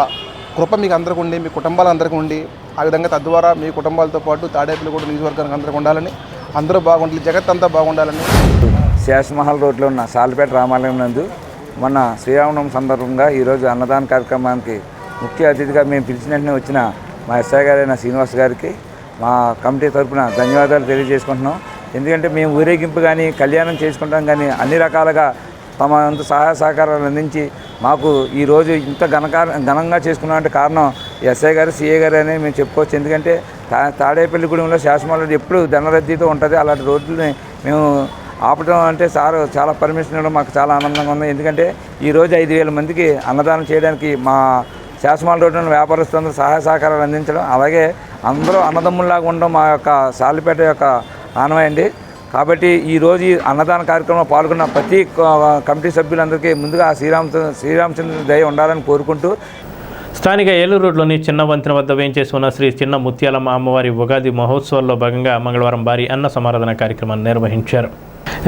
కృప మీకు అందరికీ ఉండి, మీ కుటుంబాలందరికీ ఉండి, ఆ విధంగా తద్వారా మీ కుటుంబాలతో పాటు తాడేపల్లి కూడా నియోజకవర్గానికి అందరికీ ఉండాలని, అందరూ బాగుండాలి, జగత్ అంతా బాగుండాలని. శేషమహల్ రోడ్లో ఉన్న సాలిపేట రామాలయం నందు మొన్న శ్రీరామనవమి సందర్భంగా ఈరోజు అన్నదాన కార్యక్రమానికి ముఖ్య అతిథిగా మేము పిలిచిన వెంటనే వచ్చిన మా ఎస్ఐ గారైన శ్రీనివాస్ గారికి మా కమిటీ తరఫున ధన్యవాదాలు తెలియజేసుకుంటున్నాం. ఎందుకంటే మేము ఊరేగింపు కానీ కళ్యాణం చేసుకుంటాం కానీ అన్ని రకాలుగా తమ అంత సహాయ సహకారాలు అందించి మాకు ఈరోజు ఇంత ఘనంగా చేసుకున్నామంటే కారణం ఎస్ఐ గారు, సిఐ గారు అని మేము చెప్పుకోవచ్చు. ఎందుకంటే తాడేపల్లిగూడెంలో శేషమహల్ ఎప్పుడు ధనరద్దీతో ఉంటుంది. అలాంటి రోడ్లని మేము ఆపడం అంటే సార్ చాలా పర్మిషన్ ఇవ్వడం మాకు చాలా ఆనందంగా ఉంది. ఎందుకంటే ఈరోజు 5,000 మందికి అన్నదానం చేయడానికి మా శేషమహల్ రోడ్డులో వ్యాపారస్తులందరూ సహాయ సహకారాలు అందించడం, అలాగే అందరూ అన్నదమ్ముల్లాగా ఉండడం మా యొక్క సాలిపేట యొక్క ఆనవాయండి. కాబట్టి ఈరోజు ఈ అన్నదాన కార్యక్రమంలో పాల్గొన్న ప్రతి కమిటీ సభ్యులందరికీ ముందుగా శ్రీరామచంద్ర దయ ఉండాలని కోరుకుంటూ స్థానిక ఏలూరు రోడ్లోని చిన్న వంతెన వద్ద వేంచేసి ఉన్న శ్రీ చిన్న ముత్యాలమ్మ అమ్మవారి ఉగాది మహోత్సవాల్లో భాగంగా మంగళవారం భారీ అన్న సమారాధన కార్యక్రమాన్ని నిర్వహించారు.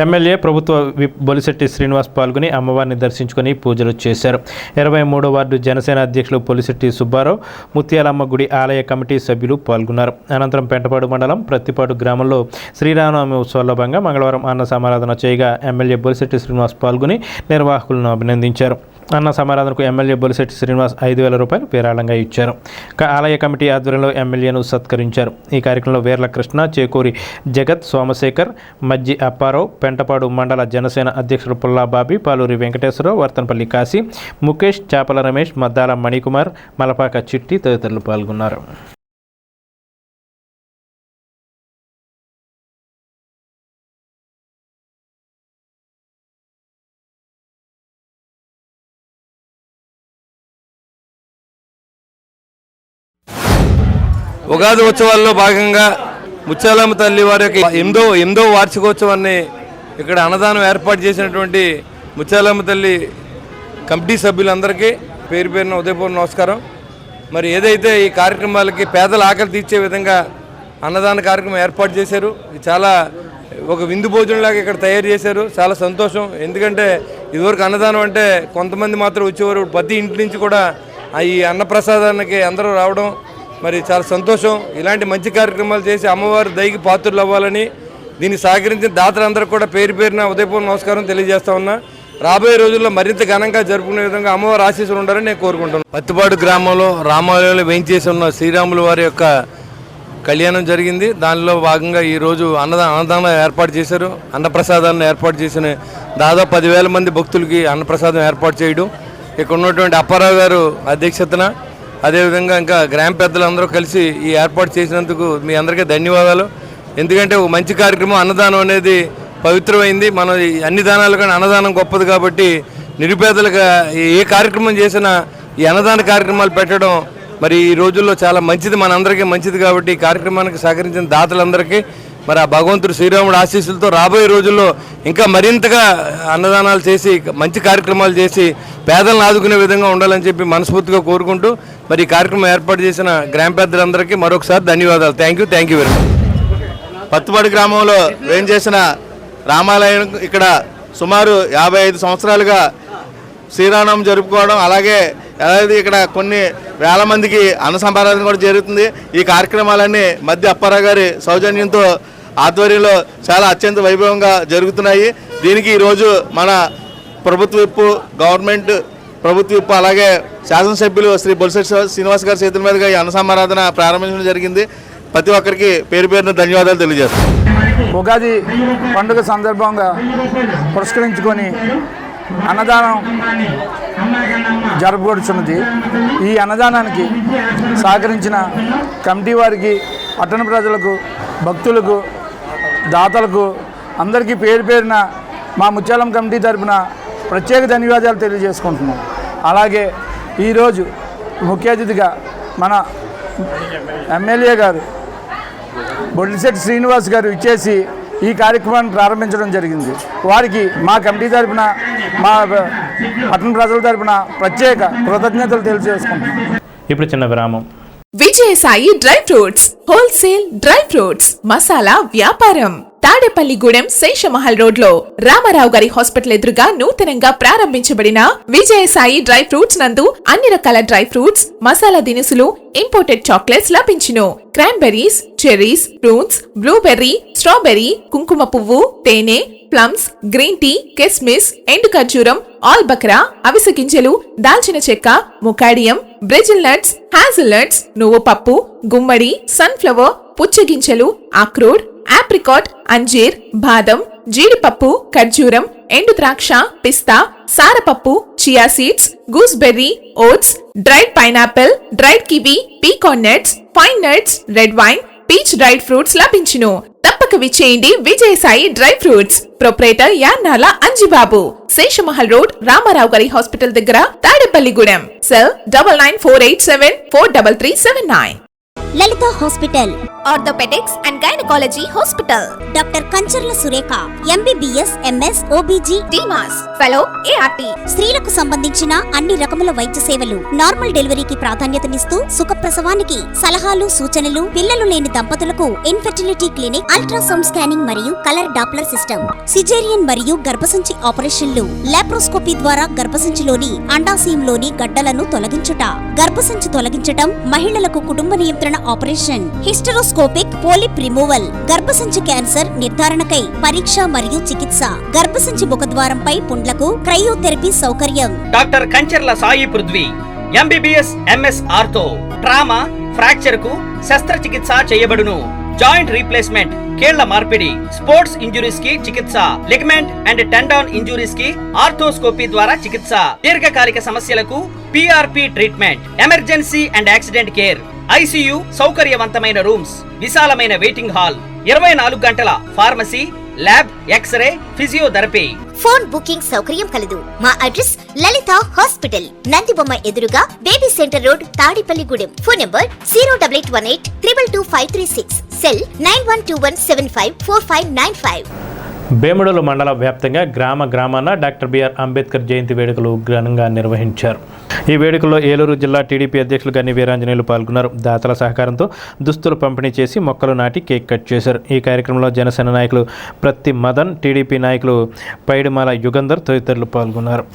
ఎమ్మెల్యే ప్రభుత్వ విప్ బొలిశెట్టి శ్రీనివాస్ పాల్గొని అమ్మవారిని దర్శించుకుని పూజలు చేశారు. 23వ వార్డు జనసేన అధ్యక్షులు పొలిశెట్టి సుబ్బారావు, ముత్యాలమ్మ గుడి ఆలయ కమిటీ సభ్యులు పాల్గొన్నారు. అనంతరం పెంటపాడు మండలం ప్రత్తిపాడు గ్రామంలో శ్రీరామనవమి ఉత్సవాల్లో భాగంగా మంగళవారం అన్న సమారాధన చేయగా ఎమ్మెల్యే బొలిశెట్టి శ్రీనివాస్ పాల్గొని నిర్వాహకులను అభినందించారు. అన్న సమారాధనకు ఎమ్మెల్యే బొలిశెట్టి శ్రీనివాస్ 5,000 రూపాయలు విరాళంగా ఇచ్చారు. ఆలయ కమిటీ ఆధ్వర్యంలో ఎమ్మెల్యేను సత్కరించారు. ఈ కార్యక్రమంలో వేర్ల కృష్ణ, చేకూరి జగత్, సోమశేఖర్, మజ్జి అప్పారావు, పెంటపాడు మండల జనసేన అధ్యక్షుడు పుల్లా బాబీ, పాలూరి వెంకటేశ్వరరావు, వర్తనపల్లి కాశీ, ముఖేష్, చాపల రమేష్, మద్దాల మణికుమార్, మలపాక చిట్టి తదితరులు పాల్గొన్నారు. ఉగాది ఉత్సవాల్లో భాగంగా ముత్యాలమ్మ తల్లి వారి యొక్క 8వ వార్షికోత్సవాన్ని ఇక్కడ అన్నదానం ఏర్పాటు చేసినటువంటి ముత్యాలమ్మ తల్లి కమిటీ సభ్యులందరికీ పేరు పేరున ఉదయపూర్వ నమస్కారం. మరి ఏదైతే ఈ కార్యక్రమాలకి పేదల ఆకలి తీర్చే విధంగా అన్నదాన కార్యక్రమం ఏర్పాటు చేశారు, ఇది చాలా ఒక విందు భోజనంలాగా ఇక్కడ తయారు చేశారు. చాలా సంతోషం. ఎందుకంటే ఇదివరకు అన్నదానం అంటే కొంతమంది మాత్రం వచ్చేవారు, ప్రతి ఇంటి నుంచి కూడా ఈ అన్నప్రసాదానికి అందరూ రావడం మరి చాలా సంతోషం. ఇలాంటి మంచి కార్యక్రమాలు చేసి అమ్మవారి దయకి పాత్రలు అవ్వాలని దీన్ని సహకరించిన దాతలందరూ కూడా పేరు పేరున ఉదయపూర్వ నమస్కారం తెలియజేస్తా ఉన్నా. రాబోయే రోజుల్లో మరింత ఘనంగా జరుపుకునే విధంగా అమ్మవారి ఆశీస్సులు ఉండాలని నేను కోరుకుంటున్నాను. పత్తిపాడు గ్రామంలో రామాలయంలో వేయించేసి ఉన్న శ్రీరాముల వారి యొక్క కళ్యాణం జరిగింది. దానిలో భాగంగా ఈరోజు అన్నదానం ఏర్పాటు చేశారు. అన్నప్రసాదాన్ని ఏర్పాటు చేసిన దాదాపు 10,000 మంది భక్తులకి అన్నప్రసాదం ఏర్పాటు చేయడం, ఇక్కడ ఉన్నటువంటి అప్పారావు గారు అధ్యక్షతన, అదేవిధంగా ఇంకా గ్రామ పెద్దలందరూ కలిసి ఈ ఏర్పాటు చేసినందుకు మీ అందరికీ ధన్యవాదాలు. ఎందుకంటే ఒక మంచి కార్యక్రమం అన్నదానం అనేది పవిత్రమైంది. మనం అన్ని దానాలు కానీ అన్నదానం గొప్పది కాబట్టి నిరుపేదలుగా ఏ కార్యక్రమం చేసినా ఈ అన్నదాన కార్యక్రమాలు పెట్టడం మరి ఈ రోజుల్లో చాలా మంచిది, మనందరికీ మంచిది. కాబట్టి ఈ కార్యక్రమానికి సహకరించిన దాతలందరికీ మరి ఆ భగవంతుడు శ్రీరాముడు ఆశీస్సులతో రాబోయే రోజుల్లో ఇంకా మరింతగా అన్నదానాలు చేసి మంచి కార్యక్రమాలు చేసి పేదలను ఆదుకునే విధంగా ఉండాలని చెప్పి మనస్ఫూర్తిగా కోరుకుంటూ మరి ఈ కార్యక్రమం ఏర్పాటు చేసిన గ్రామ పెద్దలందరికీ మరొకసారి ధన్యవాదాలు. Thank you very much. Pattipadu గ్రామంలో వేయించేసిన రామాలయం ఇక్కడ సుమారు 55 సంవత్సరాలుగా శ్రీరామనవమి జరుపుకోవడం, అలాగే ఇక్కడ కొన్ని వేల మందికి అన్న సంపాదన కూడా జరుగుతుంది. ఈ కార్యక్రమాలన్నీ మధ్య అప్పారావు గారి సౌజన్యంతో ఆధ్వర్యంలో చాలా అత్యంత వైభవంగా జరుగుతున్నాయి. దీనికి ఈరోజు మన ప్రభుత్వ విప్పు అలాగే శాసనసభ్యులు శ్రీ బొలిశెట్టి శ్రీనివాస్ గారి చేతుల మీదుగా ఈ అన్న సమారాధన ప్రారంభించడం జరిగింది. ప్రతి ఒక్కరికి పేరు పేరున ధన్యవాదాలు తెలియజేస్తాం. ఉగాది పండుగ సందర్భంగా పురస్కరించుకొని అన్నదానం జరపబడుతున్నది. ఈ అన్నదానానికి సహకరించిన కమిటీ వారికి, పట్టణ ప్రజలకు, భక్తులకు, దాతలకు అందరికీ పేరు పేరున మా ముత్యాలం కమిటీ తరపున ప్రత్యేక ధన్యవాదాలు తెలియజేసుకుంటున్నాం. అలాగే ఈరోజు ముఖ్య అతిథిగా మన ఎమ్మెల్యే గారు బొలిశెట్టి శ్రీనివాస్ గారు ఇచ్చేసి ఈ కార్యక్రమాన్ని ప్రారంభించడం జరిగింది. వారికి మా కమిటీ తరపున, మా పట్టణ ప్రజల తరపున ప్రత్యేక కృతజ్ఞతలు తెలియజేసుకుంటున్నాం. ఇప్పుడు చిన్న విరామం. Vijayasai dry fruits wholesale dry fruits masala వ్యాపారం తాడేపల్లిగూడెం శేషమహల్ రోడ్ లో రామారావు గారి హాస్పిటల్ ఎదురుగా నూతనంగా ప్రారంభించబడిన విజయసాయి డ్రై ఫ్రూట్స్ నందు అన్ని రకాల డ్రై ఫ్రూట్స్, మసాలా దినుసులు, ఇంపోర్టెడ్ చాక్లెట్స్ లభించును. Cranberries, cherries, fruits, blueberry, strawberry, కుంకుమ పువ్వు, తేనె, ప్లమ్స్, గ్రీన్ టీ, కిస్మిస్, ఎండు ఖర్జూరం, ఆల్ బక్రా, అవిసె గింజలు, దాల్చిన చెక్క, ముకాడియం, బ్రెజిల్ నట్స్, హ్యాజల్ నట్స్, నువ్వు పప్పు, గుమ్మడి, సన్ఫ్లవర్, పుచ్చగింజలు, అక్రోడ్, ఆప్రికాట్, అంజీర్, బాదం, జీడిపప్పు, ఖర్జూరం, ఎండు ద్రాక్ష, పిస్తా, సారపప్పు, chia seeds, gooseberry, oats, dried pineapple, dried kiwi, pecan nuts, pine nuts, red wine, peach dried fruits లభించును. తప్పక విచ్చేయండి Vijayasai dry fruits. Proprietor Yannala Anjibabu, Seshamahal road, రామారావు గారి హాస్పిటల్ దగ్గర, Tadepalligudem. Cell 9948743379. Lalitha hospital, orthopaedics and gynaecology hospital. Doctor Kancharla Surekha, MBBS, MS, OBG, DMAS, fellow, ART. స్త్రీలకు సంబంధించిన అన్ని రకముల వైద్య సేవలు, నార్మల్ డెలివరీకి ప్రాధాన్యతనిస్తూ సుఖప్రసవానికి సలహాలు, సూచనలు, పిల్లలు లేని దంపతులకు ఇన్ఫెర్టిలిటీ క్లినిక్, అల్ట్రాసౌండ్ స్కానింగ్ మరియు కలర్ డాప్లర్ సిస్టమ్, సిజేరియన్ మరియు గర్భసంచి ఆపరేషన్లు, లాప్రోస్కోపీ ద్వారా గర్భసంచిలోని అండాశయంలోని గడ్డలను తొలగించుట, గర్భసంచి తొలగించటం, మహిళలకు కుటుంబ నియంత్రణ ఆపరేషన్, హిస్టరోస్కోపిక్ పోలిప్ రిమూవల్, గర్భసంచి క్యాన్సర్ నిర్ధారణకై పరీక్ష మరియు చికిత్స, గర్భసంచి ముఖద్వారంపై పుండ్లకు క్రయోథెరపీ సౌకర్యం. Doctor Kancharla Sai Prithvi, MBBS, MS ortho, trauma, fracture కు శస్త్రచికిత్స చేయబడును. జాయింట్ రీప్లేస్మెంట్, కీళ్ల మార్పిడి, స్పోర్ట్స్ ఇంజురీస్ కి చికిత్స, లిగమెంట్ అండ్ టెండాన్ ఇంజురీస్ కి ఆర్థోస్కోపీ ద్వారా చికిత్స, దీర్ఘకాలిక సమస్యలకు PRP treatment, emergency and accident care, ICU సౌకర్యవంతమైన రూమ్స్, విశాలమైన వెయిటింగ్ హాల్, 24 గంటల pharmacy, lab, x-ray, physiotherapy. Phone booking సౌకర్యం కలదు. మా అడ్రస్ లలిత హాస్పిటల్, నందిబొమ్మ ఎదురుగా, baby centre road, Tadepalligudem. Phone number 08818222536. Cell 9121754595. బేముడలు మండల వ్యాప్తంగా గ్రామాన డాక్టర్ బిఆర్ అంబేద్కర్ జయంతి వేడుకలు ఘనంగా నిర్వహించారు. ఈ వేడుకల్లో ఏలూరు జిల్లా టీడీపీ అధ్యక్షులు గన్ని వీరాంజనేయులు పాల్గొన్నారు. దాతల సహకారంతో దుస్తులు పంపిణీ చేసి మొక్కలు నాటి కేక్ కట్ చేశారు. ఈ కార్యక్రమంలో జనసేన నాయకులు ప్రతి మదన్, టీడీపీ నాయకులు పైడిమాల యుగంధర్ తదితరులు పాల్గొన్నారు.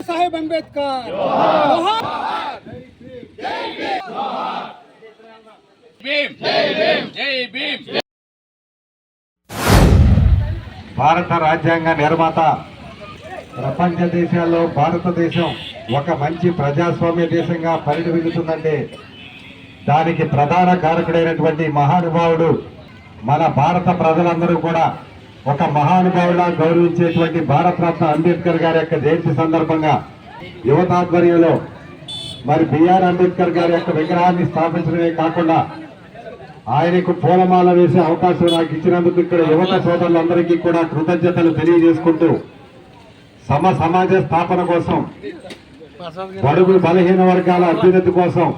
साहेब अंबेडकर భారత రాజ్యాంగ నిర్మాత ప్రపంచ దేశాల్లో భారతదేశం ఒక మంచి ప్రజాస్వామ్య దేశంగా పరిణమిల్లుతుందంటే దానికి ప్రధాన కారకుడైనటువంటి మహానుభావుడు మన భారత ప్రజలందరూ కూడా ఒక మహానుభావులా గౌరవించేటువంటి భారతరత్న అంబేద్కర్ గారి యొక్క జయంతి సందర్భంగా యువతాధ్వర్యంలో మరి బిఆర్ అంబేద్కర్ గారి యొక్క విగ్రహాన్ని స్థాపించడమే కాకుండా ఆయనకు పూలమాల వేసే అవకాశం నాకు ఇచ్చినందుకు ఇక్కడ యువత సోదరులందరికీ కూడా కృతజ్ఞతలు తెలియజేసుకుంటూ సమాజ స్థాపన కోసం, బడుగు బలహీన వర్గాల అభ్యున్నతి కోసం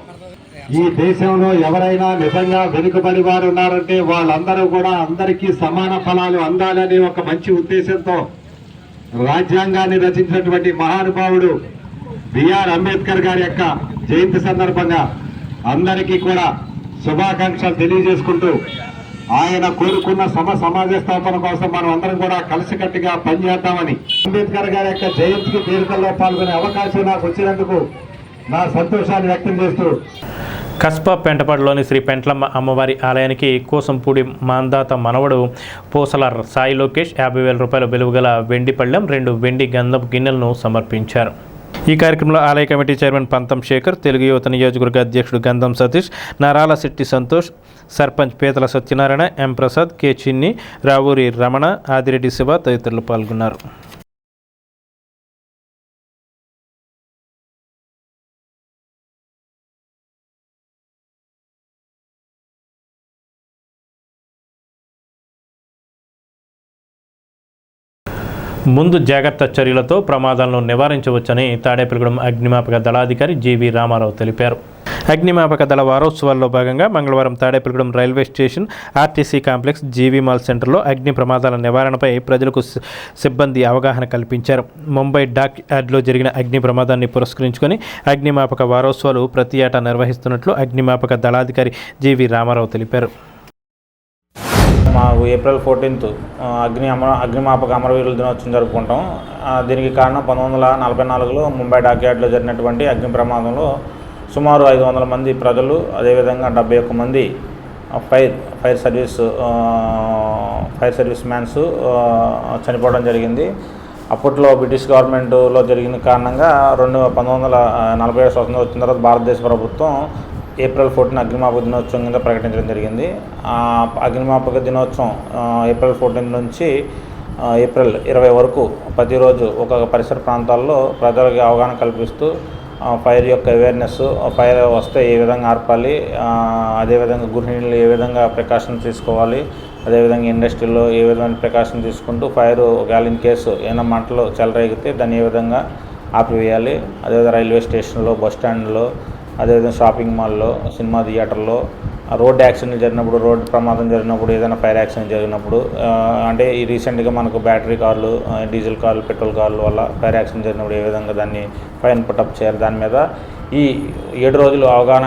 ఈ దేశంలో ఎవరైనా నిజంగా వెనుకబడి వారు ఉన్నారంటే వాళ్ళందరూ కూడా అందరికీ సమాన ఫలాలు అందాలనే ఒక మంచి ఉద్దేశంతో రాజ్యాంగాన్ని రచించినటువంటి మహానుభావుడు బిఆర్ అంబేద్కర్ గారి యొక్క జయంతి సందర్భంగా అందరికీ కూడా శుభాకాంక్షలు తెలియజేసుకుంటూ ఆయన కోరుకున్న సమాజ స్థాపన కోసం మనం అందరం కూడా కలిసికట్టుగా పనిచేద్దామని అంబేద్కర్ గారి యొక్క జయంతికి వేడుకల్లో పాల్గొనే అవకాశం నాకు వచ్చినందుకు నా సంతోషాన్ని వ్యక్తం చేస్తూ కస్బా పెంటపాడులోని శ్రీ పెంట్లమ్మ అమ్మవారి ఆలయానికి కోసంపూడి మాందాత మనవడు పూసల సాయి లోకేష్ 50,000 రూపాయల విలువగల వెండి పళ్ళెం, 2 వెండి గంధపు గిన్నెలను సమర్పించారు. ఈ కార్యక్రమంలో ఆలయ కమిటీ చైర్మన్ పంతం శేఖర్, తెలుగు యువత నియోజకవర్గ అధ్యక్షుడు గంధం సతీష్, నారాల శెట్టి సంతోష్, సర్పంచ్ పీతల సత్యనారాయణ, ఎం ప్రసాద్, కె చిన్ని, రావూరి రమణ, ఆదిరెడ్డి శివ తదితరులు పాల్గొన్నారు. ముందు జాగ్రత్త చర్యలతో ప్రమాదాలను నివారించవచ్చని తాడేపల్లిగూడెం అగ్నిమాపక దళాధికారి జీవి రామారావు తెలిపారు. అగ్నిమాపక దళ వారోత్సవాల్లో భాగంగా మంగళవారం Tadepalligudem railway station, RTC complex, GV mall సెంటర్లో అగ్ని ప్రమాదాల నివారణపై ప్రజలకు సిబ్బంది అవగాహన కల్పించారు. ముంబై డాక్ యార్డ్లో జరిగిన అగ్ని ప్రమాదాన్ని పురస్కరించుకొని అగ్నిమాపక వారోత్సవాలు ప్రతి ఏటా నిర్వహిస్తున్నట్లు అగ్నిమాపక దళాధికారి జీవి రామారావు తెలిపారు. మాకు ఏప్రిల్ 14th అగ్నిమాపక అమరవీరుల దినోత్సవం జరుపుకుంటాం. దీనికి కారణం 1944లో ముంబై డాక్ యార్డ్లో జరిగినటువంటి అగ్ని ప్రమాదంలో సుమారు 500 మంది ప్రజలు, అదేవిధంగా 71 మంది ఫైర్ సర్వీస్ మ్యాన్స్ చనిపోవడం జరిగింది. అప్పట్లో బ్రిటిష్ గవర్నమెంట్లో జరిగిన కారణంగా 1947 స్వతంత్రం వచ్చిన తర్వాత భారతదేశ ప్రభుత్వం ఏప్రిల్ 14 అగ్నిమాపక దినోత్సవం కింద ప్రకటించడం జరిగింది. అగ్నిమాపక దినోత్సవం ఏప్రిల్ 14 నుంచి ఏప్రిల్ 20 వరకు ప్రతిరోజు ఒక పరిసర ప్రాంతాల్లో ప్రజలకు అవగాహన కల్పిస్తూ ఫైర్ యొక్క అవేర్నెస్, ఫైర్ వస్తే ఏ విధంగా ఆర్పాలి, అదేవిధంగా గృహిణులు ఏ విధంగా ప్రికాషన్ తీసుకోవాలి, అదేవిధంగా ఇండస్ట్రీలో ఏ విధమైన ప్రికాషన్ తీసుకుంటూ ఫైర్ ఒకవేళ ఇన్ కేసు ఏమైనా మంటలు చెలరేగితే దాన్ని ఏ విధంగా ఆపివేయాలి, అదేవిధంగా రైల్వే స్టేషన్లో, బస్ స్టాండ్లో, అదేవిధంగా షాపింగ్ మాల్లో, సినిమా థియేటర్లో, రోడ్ యాక్సిడెంట్ జరిగినప్పుడు, రోడ్డు ప్రమాదం జరిగినప్పుడు, ఏదైనా ఫైర్ యాక్సిడెంట్ జరిగినప్పుడు, అంటే ఈ రీసెంట్గా మనకు బ్యాటరీ కార్లు, డీజిల్ కార్లు, పెట్రోల్ కార్ల వల్ల ఫైర్ యాక్సిడెంట్ జరిగినప్పుడు ఏ విధంగా దాన్ని ఫైన్ పుటప్ చేయాలి, దాని మీద ఈ 7 రోజులు అవగాహన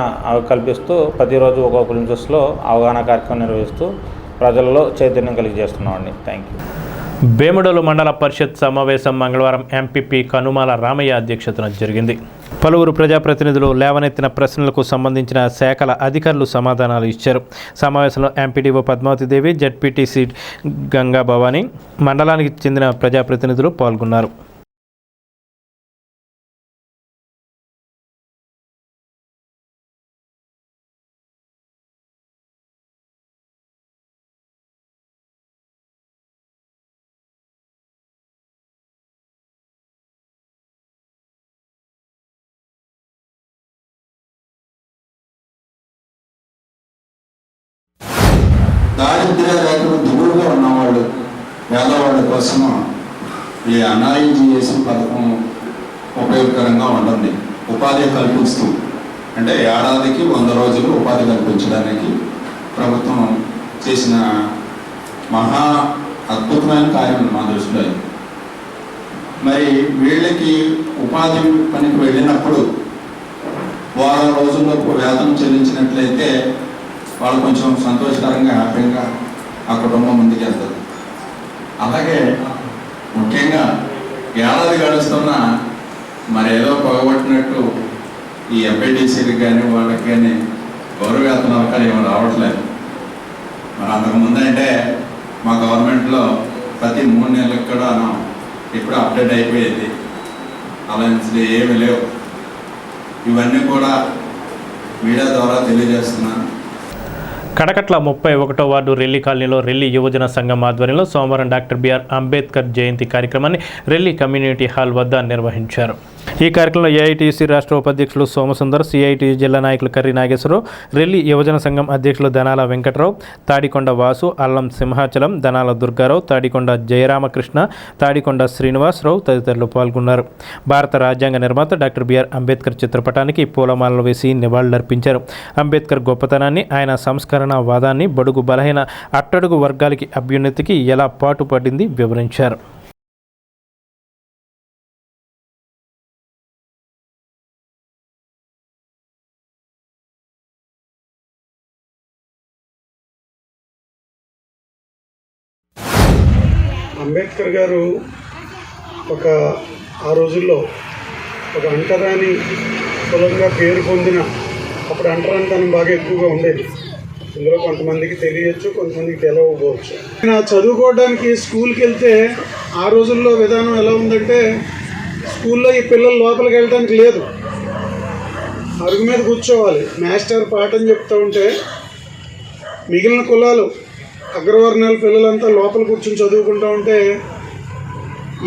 కల్పిస్తూ ప్రతిరోజు ఒక్కొక్క నిమిషంలో అవగాహన కార్యక్రమం నిర్వహిస్తూ ప్రజల్లో చైతన్యం కలిగజేస్తున్నామండి. Thank you. బేముడలు మండల పరిషత్ సమావేశం మంగళవారం ఎంపీపీ కనుమాల రామయ్య అధ్యక్షతన జరిగింది. పలువురు ప్రజాప్రతినిధులు లేవనెత్తిన ప్రశ్నలకు సంబంధించిన శాఖల అధికారులు సమాధానాలు ఇచ్చారు. సమావేశంలో ఎంపీడీఓ పద్మావతిదేవి, జెడ్పీటీసీ గంగా భవానీ, మండలానికి చెందిన ప్రజాప్రతినిధులు పాల్గొన్నారు. దారిద్ర్య రేఖలు దిగులుగా ఉన్నవాళ్ళు, పేదవాళ్ళ కోసం ఈ అనారోగ్య పథకం ఉపయోగకరంగా ఉంటుంది. ఉపాధి కల్పిస్తూ అంటే ఏడాదికి 100 రోజులు ఉపాధి కల్పించడానికి ప్రభుత్వం చేసిన మహా అద్భుతమైన కార్యం మా దృష్టిలో. మరి వీళ్ళకి ఉపాధి పనికి వెళ్ళినప్పుడు వారం రోజుల్లోపు వేతనం చెల్లించినట్లయితే వాళ్ళు కొంచెం సంతోషకరంగా హ్యాపీగా ఆ కుటుంబం ముందుకెళ్తారు. అలాగే ముఖ్యంగా ఏడాది గడుస్తున్నా మరి ఏదో పొగబట్టినట్టు ఈ ఎంపీటీసీలకు కానీ వాళ్ళకి కానీ గౌరవ వేతన అవకాశం ఏమి రావట్లేదు. మరి అంతకుముందు అంటే మా గవర్నమెంట్లో ప్రతి 3 నెలలకు కూడా ఇప్పుడు అప్డేట్ అయిపోయేది. అలాంటి ఏమీ లేవు. ఇవన్నీ కూడా మీడియా ద్వారా తెలియజేస్తున్నాను. కడకట్ల 31వ వార్డు రెల్లి కాలనీలో రెల్లి యువజన సంఘం ఆధ్వర్యంలో సోమవారం డాక్టర్ బిఆర్ అంబేద్కర్ జయంతి కార్యక్రమాన్ని రెల్లి కమ్యూనిటీ హాల్ వద్ద నిర్వహించారు. ఈ కార్యక్రమంలో ఏఐటీసీ రాష్ట్ర ఉపాధ్యక్షులు సోమసుందర్, సిఐటి జిల్లా నాయకులు కర్రి నాగేశ్వరరావు, రెల్లి యువజన సంఘం అధ్యక్షులు ధనాల వెంకటరావు, తాడికొండ వాసు, అల్లం సింహాచలం, ధనాల దుర్గారావు, తాడికొండ జయరామకృష్ణ, తాడికొండ శ్రీనివాసరావు తదితరులు పాల్గొన్నారు. భారత రాజ్యాంగ నిర్మాత డాక్టర్ బిఆర్ అంబేద్కర్ చిత్రపటానికి పూలమాలలు వేసి నివాళులర్పించారు. అంబేద్కర్ గొప్పతనాన్ని, ఆయన సంస్కరణ వాదాన్ని, బడుగు బలహీన అట్టడుగు వర్గాలకి అభ్యున్నతికి ఎలా పాటుపడింది వివరించారు. అంబేద్కర్ గారు ఆ రోజుల్లో ఒక అంటరాని కులంగా పేరు పొందిన, అప్పుడు అంటరానితనం బాగా ఎక్కువగా ఉండేది. ఇందులో కొంతమందికి తెలియచ్చు, కొంతమందికి తెలియకపోవచ్చు. నేను చదువుకోవడానికి స్కూల్కి వెళ్తే ఆ రోజుల్లో విధానం ఎలా ఉందంటే, స్కూల్లో ఈ పిల్లలు లోపలికి వెళ్ళడానికి లేదు, అరుగు మీద కూర్చోవాలి. మాస్టర్ పాఠం చెప్తూ ఉంటే మిగిలిన కులాలు అగ్రవర్ణాల పిల్లలంతా లోపల కూర్చొని చదువుకుంటూ ఉంటే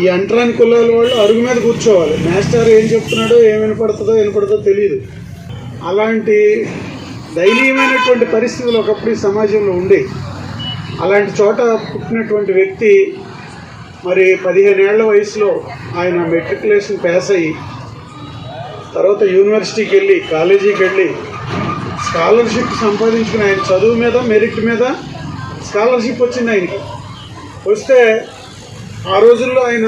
ఈ అంటరాని కులాల వాళ్ళు అరుగు మీద కూర్చోవాలి. మాస్టర్ ఏం చెప్తున్నాడో ఏం వినపడుతుందో తెలియదు. అలాంటి దయనీయమైనటువంటి పరిస్థితులు ఒకప్పుడు ఈ సమాజంలో ఉండే. అలాంటి చోట పుట్టినటువంటి వ్యక్తి మరి 15 ఏళ్ల వయసులో ఆయన మెట్రికులేషన్ పాస్ అయ్యి తర్వాత యూనివర్సిటీకి వెళ్ళి, కాలేజీకి వెళ్ళి స్కాలర్షిప్ సంపాదించుకుని, ఆయన చదువు మీద మెరిట్ మీద స్కాలర్షిప్ వచ్చింది ఆయనకి. వస్తే ఆ రోజుల్లో ఆయన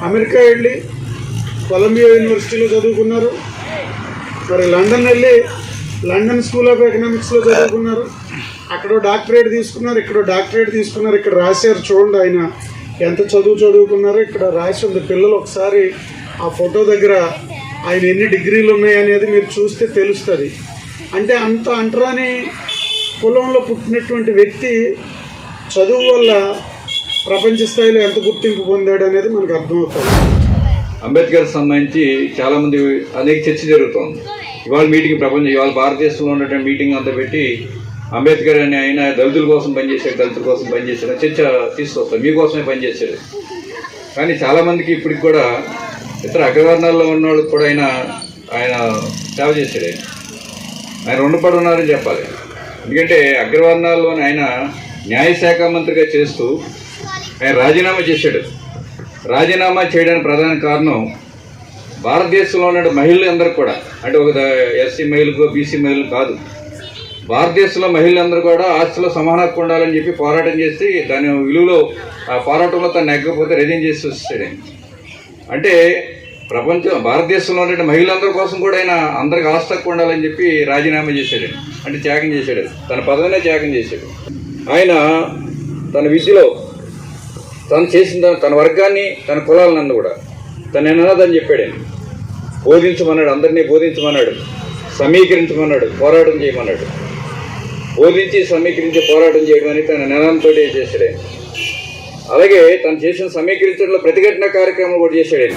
అమెరికా వెళ్ళి కొలంబియా యూనివర్సిటీలో చదువుకున్నారు. మరి లండన్ వెళ్ళి లండన్ స్కూల్ ఆఫ్ ఎకనామిక్స్లో చదువుకున్నారు. అక్కడో డాక్టరేట్ తీసుకున్నారు, ఇక్కడో డాక్టరేట్ తీసుకున్నారు. ఇక్కడ రాశారు చూడండి ఆయన ఎంత చదువుకున్నారో ఇక్కడ రాసి ఉంది. పిల్లలు ఒకసారి ఆ ఫోటో దగ్గర ఆయన ఎన్ని డిగ్రీలు ఉన్నాయనేది మీరు చూస్తే తెలుస్తుంది. అంటే అంత అంటరాని కులంలో పుట్టినటువంటి వ్యక్తి చదువు వల్ల ప్రపంచ స్థాయిలో ఎంత గుర్తింపు పొందాడు అనేది మనకు అర్థమవుతుంది. అంబేద్కర్ సంబంధించి చాలామంది అనేక చర్చ జరుగుతుంది. ఇవాళ ఇవాళ భారతదేశంలో ఉన్నటువంటి మీటింగ్ అంతా పెట్టి అంబేద్కర్ అని ఆయన దళితుల కోసం పనిచేశాడు, దళితుల కోసం పనిచేశాడు చర్చ తీసుకొస్తాడు, మీకోసమే పనిచేశాడు. కానీ చాలామందికి ఇప్పటికి కూడా ఇతర అగ్రవర్ణాల్లో ఉన్న వాళ్ళకి కూడా ఆయన సేవ చేశాడు. ఆయన రుణపడి ఉన్నారని చెప్పాలి. ఎందుకంటే అగ్రవర్ణాల్లోని ఆయన న్యాయశాఖ మంత్రిగా చేస్తూ ఆయన రాజీనామా చేశాడు. రాజీనామా చేయడానికి ప్రధాన కారణం భారతదేశంలో ఉన్న మహిళలందరూ కూడా, అంటే ఒక ఎస్సీ మహిళకు బీసీ మహిళలు కాదు, భారతదేశంలో మహిళలందరూ కూడా ఆస్తిలో సమాన హక్కు ఉండాలని చెప్పి పోరాటం చేసి దాని విలువలో ఆ పోరాటంలో తను నెగ్గకపోతే రిజైన్ చేసి వస్తాడు. అంటే భారతదేశంలో ఉన్న మహిళలందరి కోసం కూడా ఆయన అందరికి ఆస్తి హక్కు ఉండాలని చెప్పి రాజీనామా చేశాడు. అంటే త్యాగం చేశాడు, తన పదవినే త్యాగం చేశాడు. ఆయన తన విద్యలో తను చేసిన తన వర్గాన్ని, తన కులాలను కూడా తను ఎన్నదని చెప్పాడు. ఆయన బోధించమన్నాడు, అందరినీ బోధించమన్నాడు, సమీకరించమన్నాడు, పోరాటం చేయమన్నాడు. బోధించి సమీకరించి పోరాటం చేయడం అని తన నినాదంతో చేశాడు. అలాగే తను చేసిన సమీకరించడంలో ప్రతిఘటన కార్యక్రమం కూడా చేశాడు.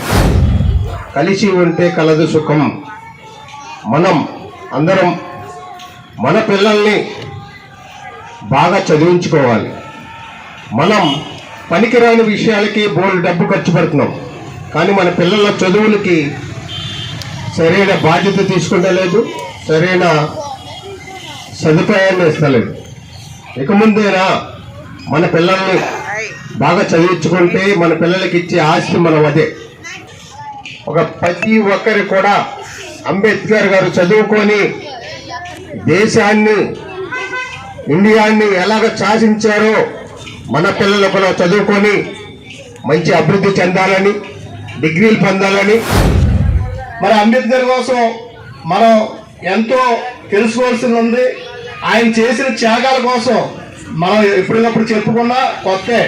కలిసి ఉంటే కలదు సుఖం. మనం అందరం మన పిల్లల్ని బాగా చదివించుకోవాలి. మనం పనికిరాని విషయాలకి బోల్డ్ డబ్బు ఖర్చు పెడుతున్నాం, కానీ మన పిల్లల చదువులకి సరైన బాధ్యత తీసుకుంటలేదు, సరైన సదుపాయాన్ని ఇస్తలేదు. ఇక ముందేనా మన పిల్లల్ని బాగా చదివించుకుంటే మన పిల్లలకి ఇచ్చే ఆస్తి మనం అదే. ప్రతి ఒక్కరు కూడా అంబేద్కర్ గారు చదువుకొని దేశాన్ని, ఇండియాన్ని ఎలాగ శాసించారో మన పిల్లలు కూడా చదువుకొని మంచి అభివృద్ధి చెందాలని, డిగ్రీలు పొందాలని. మరి అంబేద్కర్ కోసం మనం ఎంతో తెలుసుకోవాల్సింది ఉంది. ఆయన చేసిన త్యాగాల కోసం మనం ఎప్పటికప్పుడు చెప్పుకున్నా కొత్తే.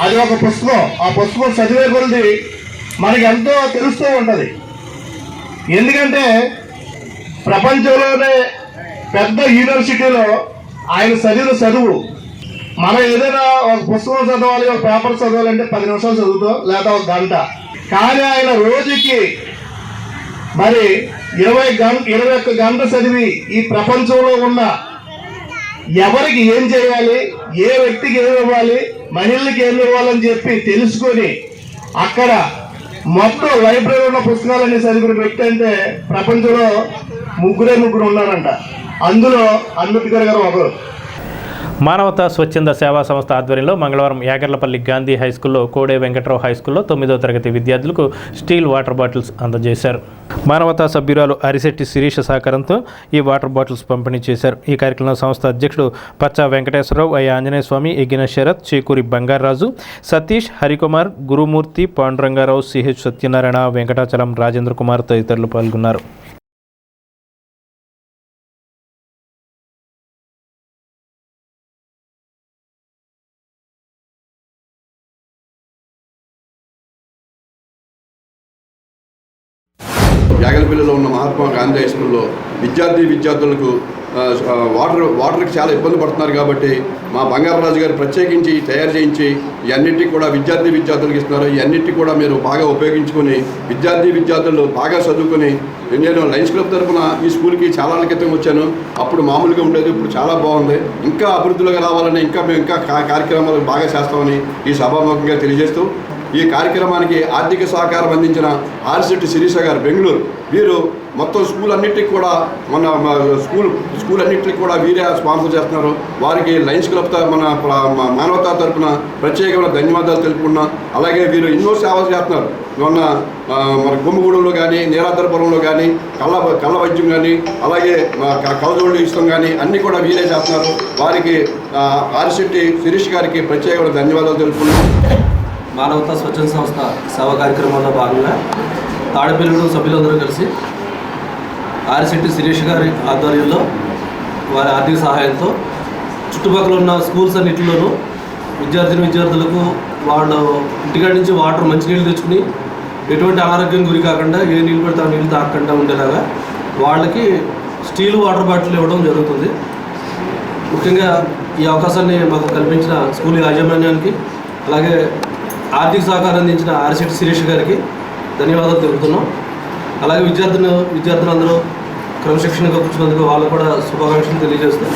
అది ఒక పుస్తకం. ఆ పుస్తకం చదివే కొద్ది మనకి ఎంతో తెలుస్తూ ఉంటుంది. ఎందుకంటే ప్రపంచంలోనే పెద్ద యూనివర్సిటీలో ఆయన చదివిన చదువు మనం ఏదైనా ఒక పుస్తకం చదవాలి, ఒక పేపర్ చదవాలంటే 10 నిమిషాలు చదువుతాం, లేదా ఒక గంట. కానీ ఆయన రోజుకి మరి 21 గంటలు చదివి ఈ ప్రపంచంలో ఉన్న ఎవరికి ఏం చేయాలి, ఏ వ్యక్తికి ఏమి ఇవ్వాలి, మహిళలకి ఏమి ఇవ్వాలని చెప్పి తెలుసుకొని అక్కడ మొత్తం లైబ్రరీ ఉన్న పుస్తకాలన్నీ చదివిన వ్యక్తి అంటే ప్రపంచంలో ముగ్గురు ఉన్నారంట. అందులో అంబేద్కర్ గారు ఒకరు. మానవతా స్వచ్ఛంద సేవా సంస్థ ఆధ్వర్యంలో మంగళవారం యాగర్లపల్లి గాంధీ హైస్కూల్లో కోడే వెంకట్రావు హైస్కూల్లో 9వ తరగతి విద్యార్థులకు స్టీల్ వాటర్ బాటిల్స్ అందజేశారు. మానవతా సభ్యురాలు అరిశెట్టి శిరీష సహకారంతో ఈ వాటర్ బాటిల్స్ పంపిణీ చేశారు. ఈ కార్యక్రమంలో సంస్థ అధ్యక్షుడు పచ్చా వెంకటేశ్వరరావు, ఆంజనేయ స్వామి, ఎగ్గిన శరత్, చేకూరి బంగారాజు, సతీష్, హరికుమార్, గురుమూర్తి, పాండురంగారావు, సిహెచ్ సత్యనారాయణ, వెంకటాచలం, రాజేంద్ర కుమార్ తదితరులు పాల్గొన్నారు. యాగలపల్లిలో ఉన్న మహాత్మా గాంధీ హై స్కూల్లో విద్యార్థులకు వాటర్కి చాలా ఇబ్బంది పడుతున్నారు కాబట్టి మా బంగారరాజు గారు ప్రత్యేకించి తయారు చేయించి ఇవన్నింటికి కూడా విద్యార్థులకు ఇస్తున్నారు. ఇవన్నింటికి కూడా మీరు బాగా ఉపయోగించుకొని విద్యార్థులు బాగా చదువుకొని, నేను లయన్స్ క్లబ్ తరఫున ఈ స్కూల్కి చాలా క్రితం వచ్చాను. అప్పుడు మామూలుగా ఉండేది, ఇప్పుడు చాలా బాగుంది. ఇంకా అభివృద్ధిలోకి రావాలని మేము ఇంకా కార్యక్రమాలు బాగా చేస్తామని ఈ సభాముఖంగా తెలియజేస్తూ, ఈ కార్యక్రమానికి ఆర్థిక సహకారం అందించిన ఆర్సిటి శిరీష గారు బెంగళూరు, వీరు మొత్తం స్కూల్ అన్నింటికి కూడా మన స్కూల్ అన్నింటికి కూడా వీరే స్పాన్సర్ చేస్తున్నారు. వారికి లయన్స్ క్లబ్ మన మానవతా తరఫున ప్రత్యేకమైన ధన్యవాదాలు తెలుపుకున్నాం. అలాగే వీరు ఎన్నో సేవలు చేస్తున్నారు. మన గుమ్మగూడెంలో కానీ, నీరాధరపురంలో కానీ కళ్ళ వైద్యం కానీ, అలాగే కళ్ళజోళ్ళు ఇష్టం కానీ అన్నీ కూడా వీరే చేస్తున్నారు. వారికి ఆర్సిటి శిరీష్ గారికి ప్రత్యేకమైన ధన్యవాదాలు తెలుపుకున్నాం. మానవతా స్వచ్ఛంద సంస్థ సేవా కార్యక్రమంలో భాగంగా తాడేపల్లిలో సభ్యులందరూ కలిసి ఆర్సిటి శిరీష్ గారి ఆధ్వర్యంలో వారి ఆర్థిక సహాయంతో చుట్టుపక్కల ఉన్న స్కూల్స్ అన్నింటిలోనూ విద్యార్థులకు వాళ్ళు ఇంటికాడ నుంచి వాటర్ మంచినీళ్ళు తెచ్చుకుని ఎటువంటి అనారోగ్యం గురి కాకుండా, ఏ నీళ్ళు పడితే ఆ నీళ్ళు తాగకుండా ఉండేలాగా వాళ్ళకి స్టీల్ వాటర్ బాటిల్ ఇవ్వడం జరుగుతుంది. ముఖ్యంగా ఈ అవకాశాన్ని మాకు కల్పించిన స్కూల్ యాజమాన్యానికి, అలాగే ఆర్థిక సహకారం అందించిన ఆర్సిటి శిరీష్ గారికి ధన్యవాదాలు తెలుపుతున్నాం. అలాగే విద్యార్థులందరూ క్రమశిక్షణగా కూర్చున్నందుకు వాళ్ళు కూడా శుభాకాంక్షలు తెలియజేస్తాం.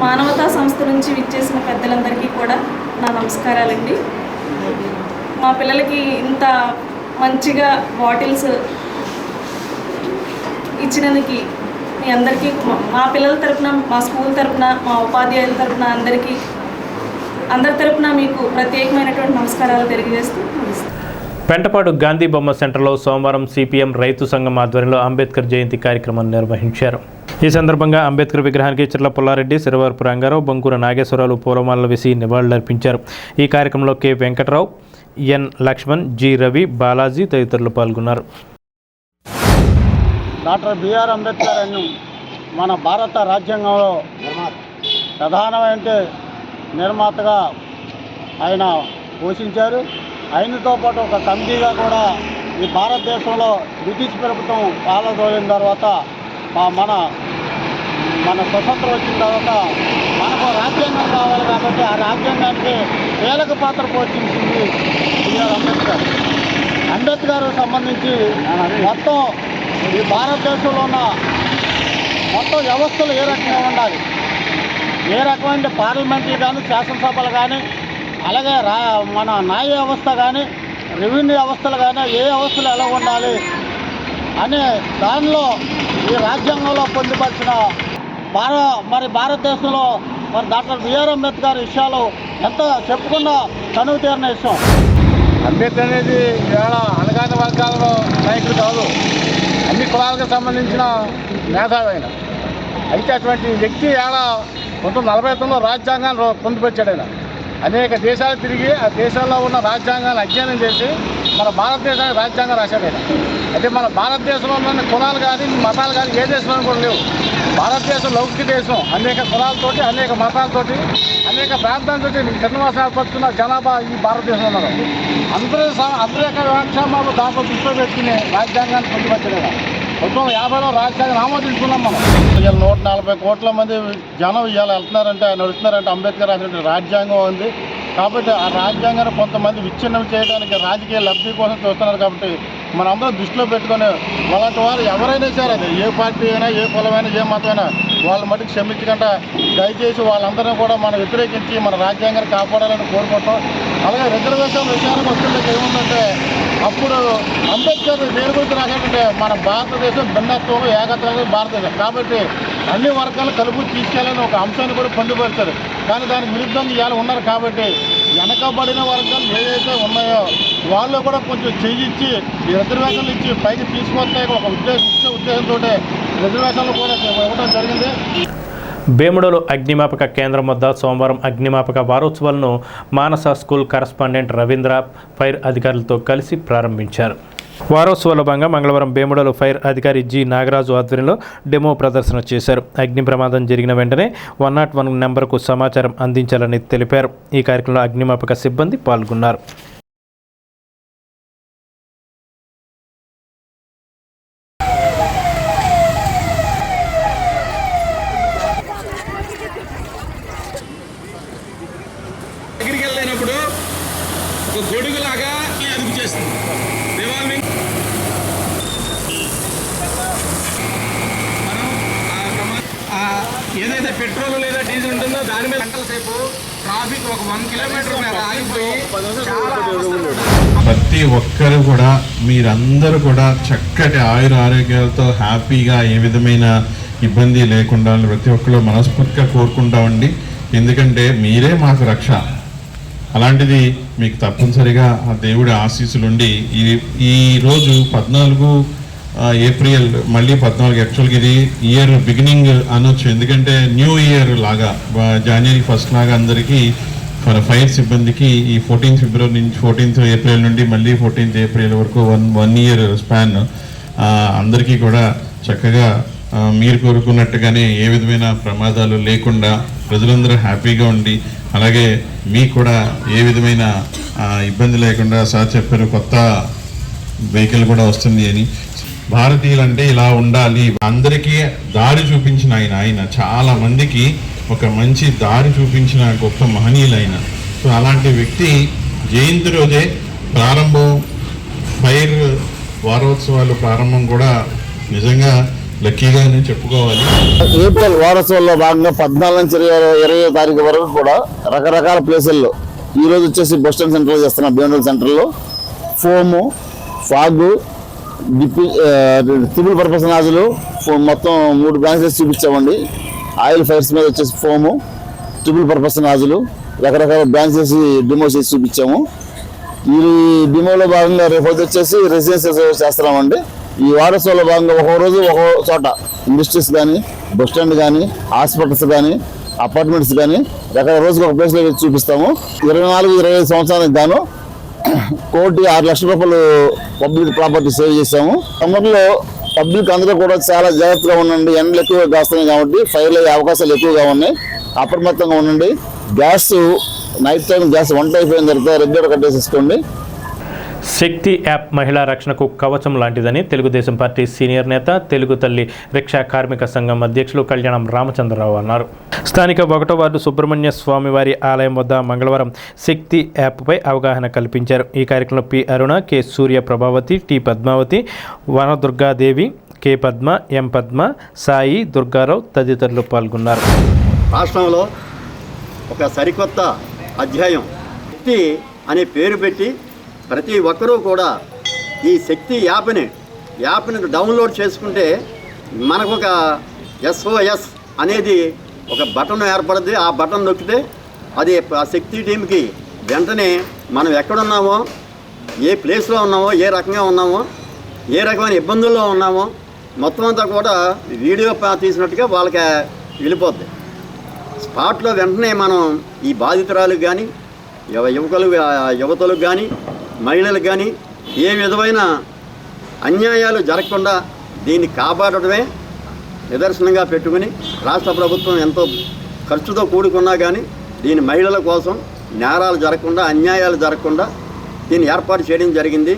మానవతా సంస్థ నుంచి విచ్చేసిన పెద్దలందరికీ కూడా నా నమస్కారాలండి. మా పిల్లలకి ఇంత మంచిగా బాటిల్స్ ఇచ్చినందుకు మీ అందరికీ, మా పిల్లల తరపున, మా స్కూల్ తరపున, మా ఉపాధ్యాయుల తరపున అందరి తరపున మీకు ప్రత్యేకమైనటువంటి నమస్కారాలు తెలియజేస్తూ ముగిస్తాను. పెంటపాడు గాంధీ బొమ్మ సెంటర్లో సోమవారం సిపిఎం రైతు సంఘం ఆధ్వర్యంలో అంబేద్కర్ జయంతి కార్యక్రమాన్ని నిర్వహించారు. ఈ సందర్భంగా అంబేద్కర్ విగ్రహానికి చిర్ల పుల్లారెడ్డి, సిరవరపు రంగారావు, బంకూర నాగేశ్వరరావు పూలమాలలు వేసి నివాళులర్పించారు. ఈ కార్యక్రమంలో కె వెంకట్రావు, ఎన్ లక్ష్మణ్, జి రవి, బాలాజీ తదితరులు పాల్గొన్నారు. డాక్టర్ బిఆర్ అంబేద్కర్ అని మన భారత రాజ్యాంగంలో ప్రధానమైన నిర్మాతగా ఆయన పోషించారు. ఆయనతో పాటు ఒక కమిటీగా కూడా ఈ భారతదేశంలో బ్రిటిష్ ప్రభుత్వం పాలదోలిన తర్వాత మన స్వతంత్రం వచ్చిన తర్వాత మనకు రాజ్యాంగం కావాలి కాబట్టి ఆ రాజ్యాంగానికి కీలక పాత్ర పోషించింది బిఆర్ అంబేద్కర్. అంబేద్కర్ సంబంధించి మొత్తం ఈ భారతదేశంలో ఉన్న మొత్తం వ్యవస్థలు ఏ రకంగా ఉండాలి, ఏ రకమైన పార్లమెంట్లు కానీ, శాసనసభలు కానీ, అలాగే మన న్యాయ వ్యవస్థ కానీ, రెవెన్యూ వ్యవస్థలు కానీ, ఏ వ్యవస్థలు ఎలా ఉండాలి అనే దానిలో ఈ రాజ్యాంగంలో పొందుపరిచిన భారతదేశంలో మరి డాక్టర్ బిఆర్ అంబేద్కర్ విషయాలు ఎంత చెప్పుకున్నా తనువు తీరిన విషయం. అంబేద్కర్ అనేది ఇవాళ అనగాన వర్గాలలో నాయకుడు కాదు, అన్ని కులాలకు సంబంధించిన మేధావి ఆయన. అయితే అటువంటి వ్యక్తి ఇవాళ 1949లో రాజ్యాంగాన్ని పొందుపరిచాడు. ఆయన అనేక దేశాలు తిరిగి ఆ దేశాల్లో ఉన్న రాజ్యాంగాన్ని అధ్యయనం చేసి మన భారతదేశానికి రాజ్యాంగం రాశాడు ఆయన. అయితే మన భారతదేశంలో ఉన్న కులాలు కానీ మతాలు కానీ ఏ దేశంలో కూడా లేవు. భారతదేశం లౌకిక దేశం, అనేక కులాలతోటి అనేక మతాలతోటి అనేక ప్రాంతాలతో శ్రీనివాసం ఏర్పడుతున్న జనాభా ఈ భారతదేశంలో ఉన్నారు. అందరి యొక్క వ్యాఖ్యానాలు దాంట్లో దృష్టిలో పెట్టుకుని రాజ్యాంగాన్ని పొందుపరిచాడు. 1950లో రాజ్యాంగం ఆమోదించుకున్నాం మనం. 140 కోట్ల మంది జనం ఇవాళ వెళ్తున్నారంటే నడుస్తున్నారంటే అంబేద్కర్ రాసినటువంటి రాజ్యాంగం ఉంది. కాబట్టి ఆ రాజ్యాంగాన్ని కొంతమంది విచ్ఛిన్నం చేయడానికి రాజకీయ లబ్ధి కోసం చూస్తున్నారు. కాబట్టి మనందరం దృష్టిలో పెట్టుకొని అలాంటి వారు ఎవరైనా సరే, అది ఏ పార్టీ అయినా ఏ కులమైనా ఏ మతమైనా వాళ్ళ మటుకు క్షమించకుండా దయచేసి వాళ్ళందరినీ కూడా మనం వ్యతిరేకించి మన రాజ్యాంగాన్ని కాపాడాలని కోరుకుంటాం. అలాగే రిజర్వేషన్ విషయానికి వస్తుంటే ఏముందంటే అప్పుడు అంబేద్కర్ దేని గురించి రాశాడంటే మన భారతదేశం భిన్నత్వం ఏకత్వం భారతదేశం కాబట్టి అన్ని వర్గాలు కలుపు తీసుకెళ్ళని ఒక అంశాన్ని కూడా పొందుపరిచారు. కానీ దానికి విరుద్ధంగా ఇవాళ ఉన్నారు. కాబట్టి వెనకబడిన వర్గాలు ఏదైతే ఉన్నాయో వాళ్ళు కూడా కొంచెం చెయ్యిచ్చి ఈ రిజర్వేషన్లు ఇచ్చి పైకి తీసుకొస్తాయి ఒక ఉద్దేశంతో రిజర్వేషన్లు కూడా ఇవ్వడం జరిగింది. భీముడోలు అగ్నిమాపక కేంద్రం వద్ద సోమవారం అగ్నిమాపక వారోత్సవాలను మానస స్కూల్ కరస్పాండెంట్ రవీంద్ర ఫైర్ అధికారులతో కలిసి ప్రారంభించారు. వారోత్సవాల భాగంగా మంగళవారం భీముడోలు ఫైర్ అధికారి జి నాగరాజు ఆధ్వర్యంలో డెమో ప్రదర్శన చేశారు. అగ్ని ప్రమాదం జరిగిన వెంటనే 101 నెంబర్కు సమాచారం అందించాలని తెలిపారు. ఈ కార్యక్రమంలో అగ్నిమాపక సిబ్బంది పాల్గొన్నారు. గొడుగులాగా అదుపు చేస్తుంది. రివాల్వింగ్ ఏదైతే పెట్రోల్ లేదా డీజిల్ ఉంటుందో దాని మీద గంటల సేపు ట్రాఫిక్ ఒక 1 కిలోమీటర్ మేర ఆగిపోయి ప్రతి ఒక్కరు కూడా మీరందరూ కూడా చక్కటి ఆరోగ్యాలతో హ్యాపీగా ఏ విధమైన ఇబ్బంది లేకుండా ప్రతి ఒక్కరు మనస్ఫూర్తిగా కోరుకుంటామండి. ఎందుకంటే మీరే మాకు రక్ష. అలాంటిది మీకు తప్పనిసరిగా ఆ దేవుడి ఆశీస్సులుండి ఈ రోజు 14 ఏప్రిల్ మళ్ళీ 14 యాక్చువల్గా ఇది ఇయర్ బిగినింగ్ అనొచ్చు. ఎందుకంటే న్యూ ఇయర్ లాగా జనవరి 1 లాగా అందరికీ మన ఫైర్ సిబ్బందికి ఈ 14 ఫిబ్రవరి నుంచి 14 ఏప్రిల్ నుండి మళ్ళీ 14 ఏప్రిల్ వరకు వన్ ఇయర్ స్పాన్ అందరికీ కూడా చక్కగా మీరు కోరుకున్నట్టుగానే ఏ విధమైన ప్రమాదాలు లేకుండా ప్రజలందరూ హ్యాపీగా ఉండి అలాగే మీకు కూడా ఏ విధమైన ఇబ్బంది లేకుండా సార్ చెప్పారు కొత్త వెహికల్ కూడా వస్తుంది అని. భారతీయులు అంటే ఇలా ఉండాలి, అందరికీ దారి చూపించిన ఆయన చాలా మందికి ఒక మంచి దారి చూపించిన గొప్ప మహనీయులు ఆయన. సో అలాంటి వ్యక్తి జయంతి రోజే ప్రారంభం ఫైర్ వారోత్సవాలు ప్రారంభం కూడా నిజంగా లక్కీగానే చెప్పుకోవాలి. ఏప్రిల్ వారోత్సవాల్లో భాగంగా 14 నుంచి 20 తారీఖు వరకు కూడా రకరకాల ప్లేసుల్లో ఈరోజు వచ్చేసి బస్ స్టాండ్ సెంటర్లో చేస్తున్నాం. భీమడోల్ సెంటర్లో ఫోము, ఫాగు, ట్రిపుల్ పర్పస్ నాజులు మొత్తం 3 బ్రాంచెస్ చూపించామండి. ఆయిల్ ఫైర్స్ మీద వచ్చేసి ఫోము, ట్రిపుల్ పర్పస్ నాజులు రకరకాల బ్రాంచెస్ డెమో చేసి చూపించాము. ఈ డెమోలో భాగంగా రేపు వచ్చేసి రెసిడెన్షియల్ చేస్తున్నామండి. ఈ వారోత్సవాల్లో భాగంగా ఒక్కో రోజు ఒక్కో చోట ఇండస్ట్రీస్ కానీ బస్ స్టాండ్ కానీ హాస్పిటల్స్ కానీ అపార్ట్మెంట్స్ కానీ రకరకాల రోజుకి ఒక ప్లేస్లో చూపిస్తాము. 24-25 సంవత్సరాలకు గాను 1,06,00,000 రూపాయలు పబ్లిక్ ప్రాపర్టీ సేవ్ చేశాము. సమ్మర్లో పబ్లిక్ అందరూ కూడా చాలా జాగ్రత్తగా ఉండండి. ఎండలు ఎక్కువగా కాస్తున్నాయి కాబట్టి ఫైర్లు అయ్యే అవకాశాలు ఎక్కువగా ఉన్నాయి. అప్రమత్తంగా ఉండండి. గ్యాస్ నైట్ టైం గ్యాస్ వంట అయిపోయిన తర్వాత రెగ్యులర్ కట్టేసేసుకోండి. శక్తి యాప్ మహిళా రక్షణకు కవచం లాంటిదని తెలుగుదేశం పార్టీ సీనియర్ నేత తెలుగు తల్లి రిక్షా కార్మిక సంఘం అధ్యక్షులు కళ్యాణం రామచంద్రరావు అన్నారు. స్థానిక 1వ వార్డు సుబ్రహ్మణ్య స్వామివారి ఆలయం వద్ద మంగళవారం శక్తి యాప్పై అవగాహన కల్పించారు. ఈ కార్యక్రమంలో పి అరుణ, కె సూర్య ప్రభావతి, టి పద్మావతి, వనదుర్గాదేవి, కె పద్మ, ఎం పద్మ, సాయి, దుర్గారావు తదితరులు పాల్గొన్నారు. రాష్ట్రంలో ఒక సరికొత్త అధ్యాయం శక్తి అనే పేరు పెట్టి ప్రతి ఒక్కరూ కూడా ఈ శక్తి యాప్ని డౌన్లోడ్ చేసుకుంటే మనకు ఒక SOS అనేది ఒక బటన్ ఏర్పడుద్ది. ఆ బటన్ నొక్కితే అది ఆ శక్తి టీంకి వెంటనే మనం ఎక్కడున్నామో, ఏ ప్లేస్లో ఉన్నామో, ఏ రకంగా ఉన్నామో, ఏ రకమైన ఇబ్బందుల్లో ఉన్నామో మొత్తం అంతా కూడా వీడియో తీసినట్టుగా వాళ్ళకి వెళ్ళిపోద్ది. స్పాట్లో వెంటనే మనం ఈ బాధితురాలకు కానీ, యువతలకు కానీ, మహిళలకు కానీ ఏ విధమైన అన్యాయాలు జరగకుండా దీన్ని కాపాడటమే నిదర్శనంగా పెట్టుకుని రాష్ట్ర ప్రభుత్వం ఎంతో ఖర్చుతో కూడుకున్నా కానీ దీని మహిళల కోసం నేరాలు జరగకుండా, అన్యాయాలు జరగకుండా దీన్ని ఏర్పాటు చేయడం జరిగింది.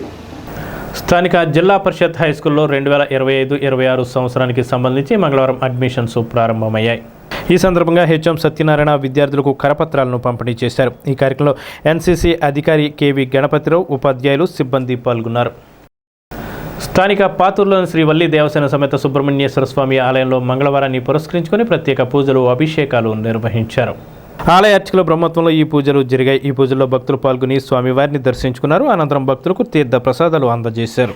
స్థానిక జిల్లా పరిషత్ హైస్కూల్లో 2025-26 సంవత్సరానికి సంబంధించి మంగళవారం అడ్మిషన్స్ ప్రారంభమయ్యాయి. ఈ సందర్భంగా హెచ్ఎం సత్యనారాయణ విద్యార్థులకు కరపత్రాలను పంపిణీ చేశారు. ఈ కార్యక్రమంలో ఎన్సీసీ అధికారి కేవి గణపతిరావు, ఉపాధ్యాయులు, సిబ్బంది పాల్గొన్నారు. స్థానిక పాతూరులోని శ్రీ వల్లి దేవసేన సమేత సుబ్రహ్మణ్యేశ్వర స్వామి ఆలయంలో మంగళవారాన్ని పురస్కరించుకొని ప్రత్యేక పూజలు, అభిషేకాలు నిర్వహించారు. ఆలయ అర్చకుల బ్రహ్మత్వంలో ఈ పూజలు జరిగాయి. ఈ పూజల్లో భక్తులు పాల్గొని స్వామివారిని దర్శించుకున్నారు. అనంతరం భక్తులకు తీర్థ ప్రసాదాలు అందజేశారు.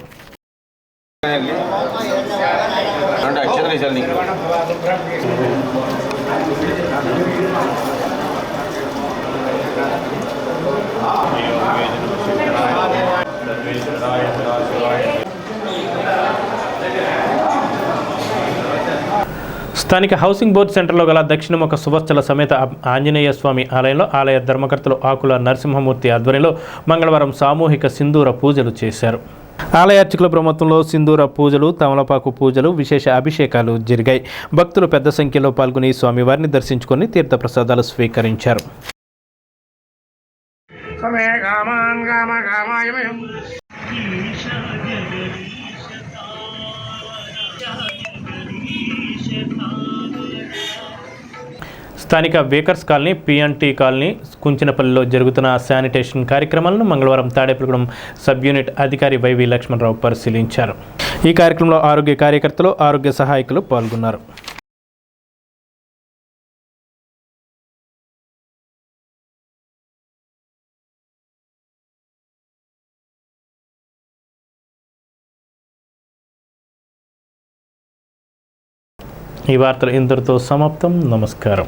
స్థానిక హౌసింగ్ బోర్డు సెంటర్లో గల దక్షిణముఖ సువత్సల సమేత ఆంజనేయ స్వామి ఆలయంలో ఆలయ ధర్మకర్తలు ఆకుల నరసింహమూర్తి ఆధ్వర్యంలో మంగళవారం సామూహిక సింధూర పూజలు చేశారు. ఆలయ అర్చకుల బ్రహ్మత్వంలో సింధూర పూజలు, తమలపాకు పూజలు, విశేష అభిషేకాలు జరిగాయి. భక్తులు పెద్ద సంఖ్యలో పాల్గొని స్వామివారిని దర్శించుకొని తీర్థ ప్రసాదాలు స్వీకరించారు. స్థానిక వేకర్స్ కాలనీ, పిఎన్టీ కాలనీ, కుంచినపల్లిలో జరుగుతున్న శానిటేషన్ కార్యక్రమాలను మంగళవారం తాడేపల్లిగూడెం సబ్ యూనిట్ అధికారి వైవి లక్ష్మణరావు పరిశీలించారు. ఈ కార్యక్రమంలో ఆరోగ్య కార్యకర్తలు, ఆరోగ్య సహాయకులు పాల్గొన్నారు. ఈ వార్తలు ఇంతటితో సమాప్తం. నమస్కారం.